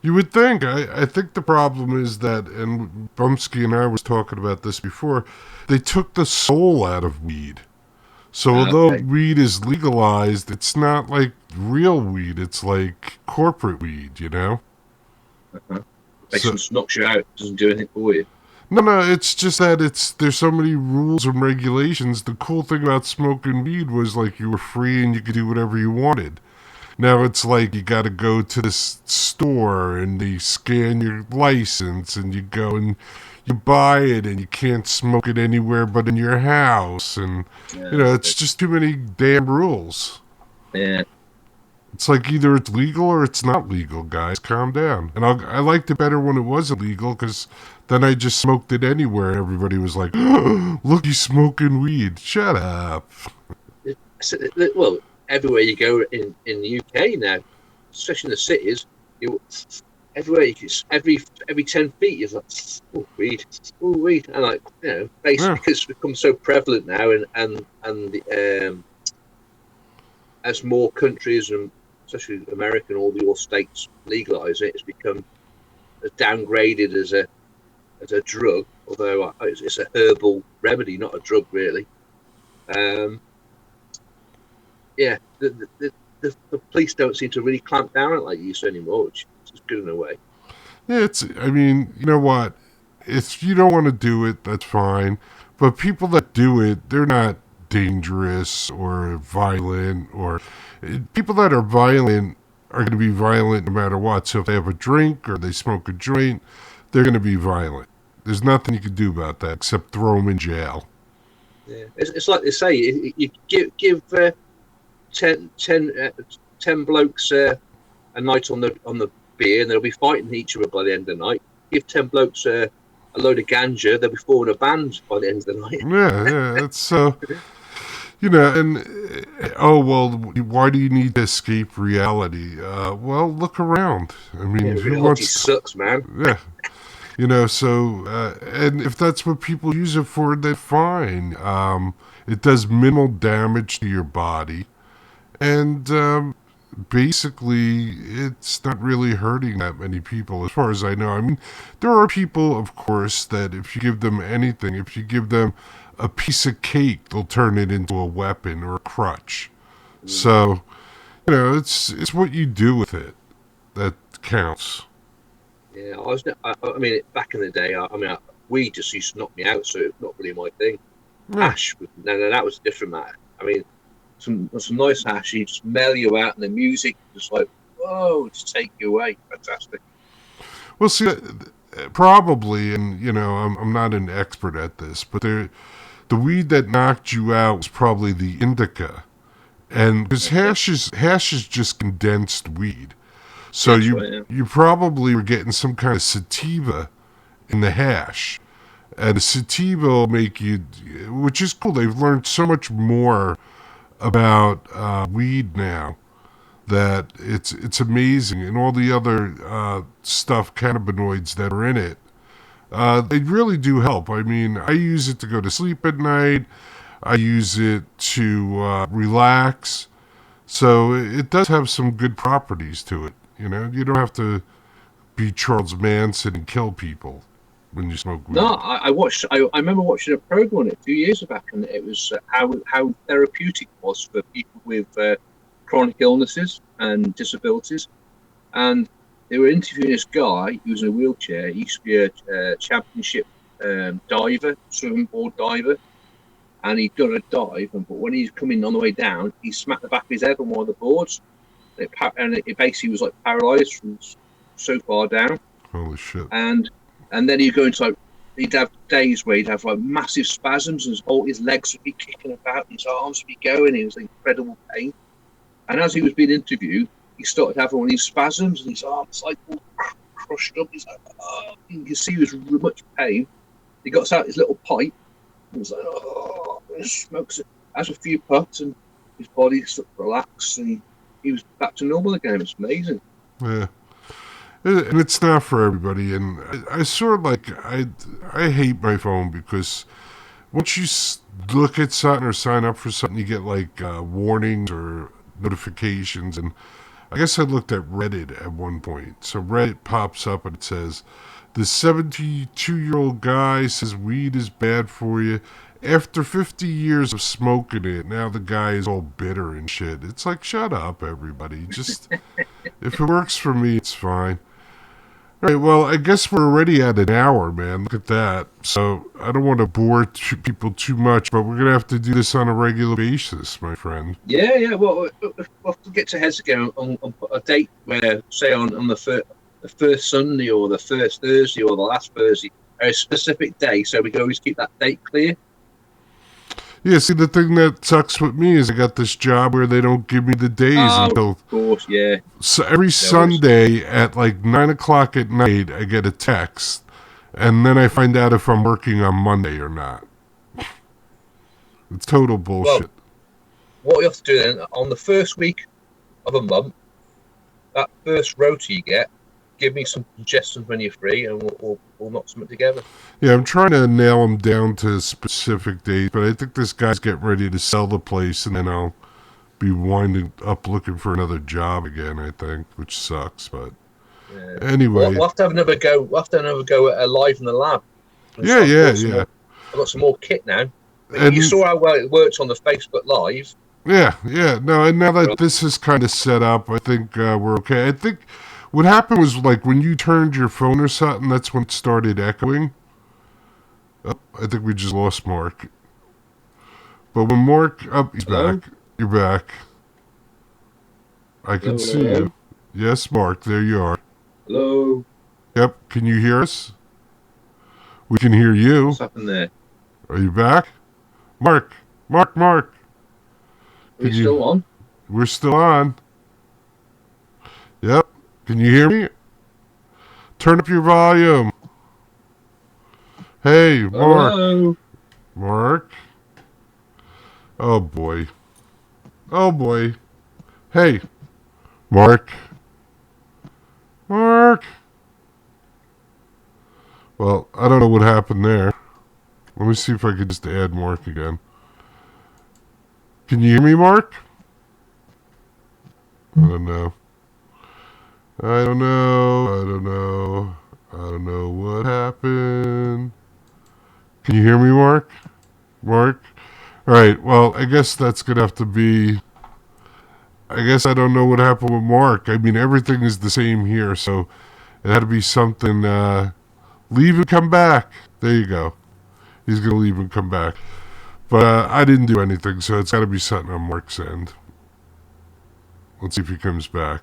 You would think. I think the problem is that, and Bumpskey and I was talking about this before, they took the soul out of weed. So although weed is legalized, it's not like real weed. It's like corporate weed, Basically just knocks you out, doesn't do anything for you. No, it's just that there's so many rules and regulations. The cool thing about smoking weed was like you were free and you could do whatever you wanted. Now it's like you got to go to this store and they scan your license and you go and you buy it and you can't smoke it anywhere but in your house. And, it's just too many damn rules. Yeah. It's like either it's legal or it's not legal, guys. Calm down. And I liked it better when it was illegal because then I just smoked it anywhere and everybody was like, oh, look, he's smoking weed. Shut up. Well, everywhere you go in the UK now, especially in the cities, everywhere every 10 feet you're like, oh, weed, and like basically because it's become so prevalent now, and as more countries and especially America and all states legalize it, it's become downgraded as a drug, although it's a herbal remedy, not a drug really. Yeah, the police don't seem to really clamp down on it like you used to anymore, which is good in a way. Yeah, you know what? If you don't want to do it, that's fine. But people that do it, they're not dangerous or violent, or people that are violent are going to be violent no matter what. So if they have a drink or they smoke a joint, they're going to be violent. There's nothing you can do about that except throw them in jail. Yeah, it's like they say, you give 10 blokes a night on the beer, and they'll be fighting each other by the end of the night. Give 10 blokes a load of ganja, they'll be forming a band by the end of the night. Yeah, it's so. And why do you need to escape reality? Well, look around. I mean, who reality wants? sucks, man. Yeah. And if that's what people use it for, then fine. It does minimal damage to your body. And basically, it's not really hurting that many people, as far as I know. I mean, there are people, of course, that if you give them anything, if you give them a piece of cake, they'll turn it into a weapon or a crutch. So, it's what you do with it that counts. Yeah, I mean, back in the day, weed just used to knock me out, so it's not really my thing. Yeah. Hash, no, that was a different matter. I mean, some nice hash, you just mellow you out, and the music just like, whoa, just take you away. Fantastic. Well, see, probably, and I'm not an expert at this, but the weed that knocked you out was probably the indica, and because hash is just condensed weed. So you probably were getting some kind of sativa in the hash. And the sativa will make you, which is cool. They've learned so much more about weed now that it's amazing. And all the other stuff, cannabinoids that are in it, they really do help. I mean, I use it to go to sleep at night. I use it to relax. So it does have some good properties to it. You don't have to be Charles Manson and kill people when you smoke weed. No, I remember watching a program on it a few years back, and it was how therapeutic it was for people with chronic illnesses and disabilities. And they were interviewing this guy who was in a wheelchair. He used to be a championship diver, swimming board diver, and he'd done a dive. But when he's coming on the way down, he smacked the back of his head on one of the boards. And it basically was like paralyzed from so far down. Holy shit! And then he'd go into he'd have days where he'd have like massive spasms, and all his legs would be kicking about, his arms would be going. He was in incredible pain. And as he was being interviewed, he started having one of these spasms, and his arms like all crushed up. He's like, oh, you can see he was in much pain. He got out his little pipe, and was like, oh, and smokes it, has a few puffs, and his body sort of relaxed, and he was back to normal again. It was amazing. Yeah. And it's not for everybody. And I sort of I hate my phone because once you look at something or sign up for something, you get warnings or notifications. And I guess I looked at Reddit at one point. So Reddit pops up and it says, the 72-year-old guy says weed is bad for you. After 50 years of smoking it, now the guy is all bitter and shit. It's like, shut up, everybody. Just, if it works for me, it's fine. All right, well, I guess we're already at an hour, man. Look at that. So I don't want to bore people too much, but we're going to have to do this on a regular basis, my friend. Yeah. Well, we'll have to get to heads again on a date where, say, on the first Sunday or the first Thursday or the last Thursday, a specific day, so we can always keep that date clear. Yeah, see, the thing that sucks with me is I got this job where they don't give me the days until... Of course, yeah. So every Sunday at 9 o'clock at night, I get a text, and then I find out if I'm working on Monday or not. It's total bullshit. Well, what you have to do then, on the first week of a month, that first rota you get, give me some suggestions when you're free, and we'll knock something together. Yeah, I'm trying to nail them down to specific dates, but I think this guy's getting ready to sell the place, and then I'll be winding up looking for another job again, I think, which sucks, but anyway. We'll have to have another go. We'll have to have another go at Live in the Lab. Yeah. I've got some more kit now. And you saw how well it works on the Facebook Live. Yeah. No, and now that this is kind of set up, I think we're okay. I think what happened was when you turned your phone or something, that's when it started echoing. Oh, I think we just lost Mark. But when Mark... Oh, he's Hello? back. You're back. I can see Hello? you. Yes, Mark, there you are. Hello? Yep, can you hear us? We can hear you. What's happened there? Are you back? Mark! Mark! Are we Can you... still on? We're still on. Yep. Can you hear me? Turn up your volume. Hey, Mark. Hello? Mark. Oh, boy. Oh, boy. Hey, Mark. Mark. Well, I don't know what happened there. Let me see if I could just add Mark again. Can you hear me, Mark? I don't know. I don't know what happened. Can you hear me, Mark? Mark? Alright, well, I guess that's going to have to be... I guess I don't know what happened with Mark. I mean, everything is the same here, so it had to be something... leave and come back. There you go. He's going to leave and come back. But I didn't do anything, so it's got to be something on Mark's end. Let's see if he comes back.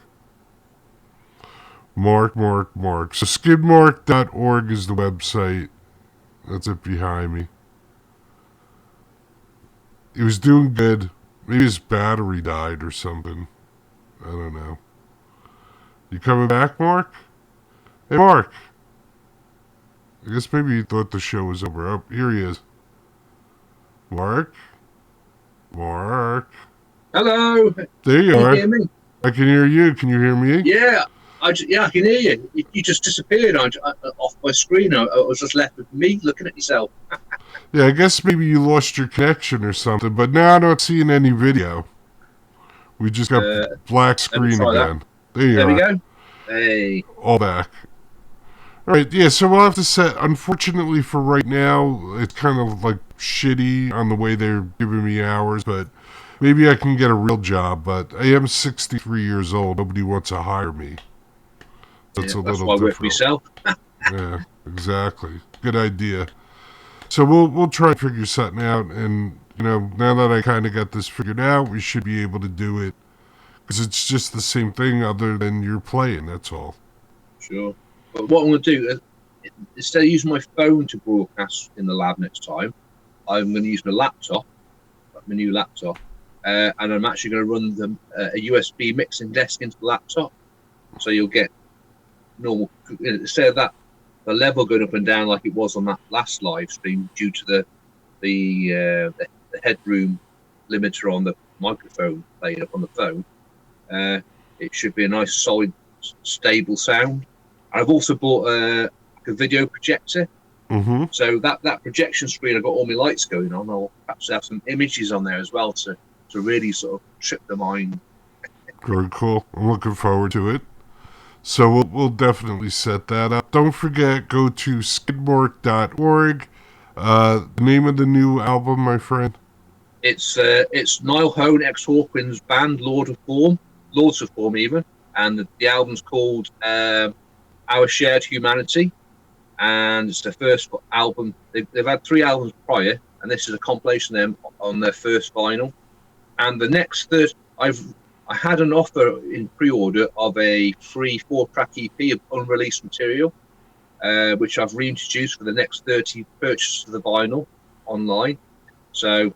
Mark. So skidmark.org is the website. That's it behind me. He was doing good. Maybe his battery died or something. I don't know. You coming back, Mark? Hey, Mark. I guess maybe he thought the show was over. Oh, here he is. Mark? Hello? There you Can you are. hear me? I can hear you. Can you hear me? Yeah. I can hear you. You just disappeared off my screen. I was just left with me looking at yourself. Yeah, I guess maybe you lost your connection or something, but now I'm not seeing any video. We just got black screen try that. again. There you There are. we go. Hey. All back. All right, yeah, so we'll have to set... Unfortunately for right now, it's kind of like shitty on the way they're giving me hours, but maybe I can get a real job, but I am 63 years old. Nobody wants to hire me. That's Yeah, a that's little why I work different. for myself. Yeah, exactly. Good idea. So we'll try and figure something out, and you know, now that I kind of got this figured out, we should be able to do it, because it's just the same thing other than you're playing, that's all. Sure. But what I'm going to do, instead of using my phone to broadcast in the lab next time, I'm going to use my laptop, my new laptop, and I'm actually going to run a USB mixing desk into the laptop. So you'll get normal, instead of that, the level going up and down like it was on that last live stream due to the headroom limiter on the microphone playing up on the phone. It should be a nice, solid, stable sound. I've also bought a video projector. Mm-hmm. So that projection screen, I've got all my lights going on. I'll perhaps have some images on there as well to really sort of trip the mind. Very cool. I'm looking forward to it. So we'll definitely set that up. Don't forget, go to skidmark.org. The name of the new album, my friend? It's Niall Hone, ex Hawkins band, Lords of Form even, and the album's called Our Shared Humanity, and it's their first album. They've had 3 albums prior, and this is a compilation of them on their first vinyl. And the next I had an offer in pre-order of a free 4-track EP of unreleased material, which I've reintroduced for the next 30 purchases of the vinyl online. So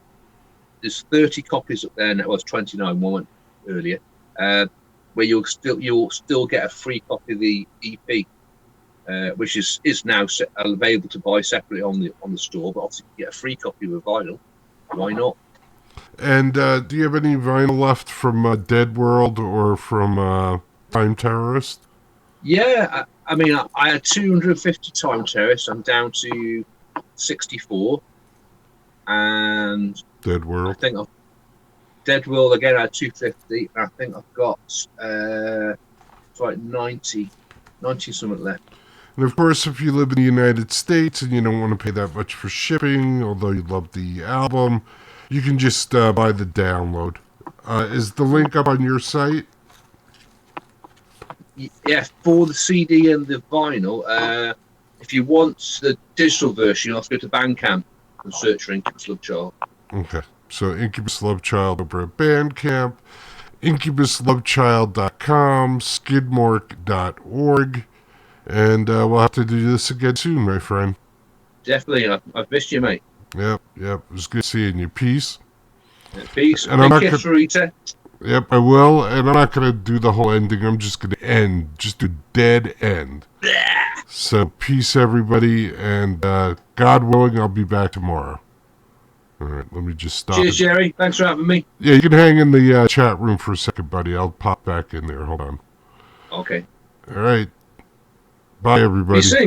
there's 30 copies up there now. Well, it's 29, one went earlier, where you'll still get a free copy of the EP, which is now available to buy separately on the store. But obviously, you get a free copy of the vinyl. Why not? And do you have any vinyl left from Dead World or from Time Terrorist? Yeah, I mean, I had 250 Time Terrorist. I'm down to 64, and Dead World. I think Dead World again. I had 250. And I think I've got it's like 90 something left. And of course, if you live in the United States and you don't want to pay that much for shipping, although you love the album, you can just buy the download. Is the link up on your site? Yeah, for the CD and the vinyl. If you want the digital version, you'll have to go to Bandcamp and search for Incubus Love Child. Okay. So Incubus Love Child over at Bandcamp, incubuslovechild.com, skidmark.org, and we'll have to do this again soon, my friend. Definitely. I've missed you, mate. Yep. It was good seeing you. Peace. Peace. And I'm not Big kiss, Rita. Yep, I will, and I'm not going to do the whole ending. I'm just going to end. Just a dead end. So, peace, everybody, and God willing, I'll be back tomorrow. All right, let me just stop. Cheers, Jerry. Thanks for having me. Yeah, you can hang in the chat room for a second, buddy. I'll pop back in there. Hold on. Okay. All right. Bye, everybody. Be safe.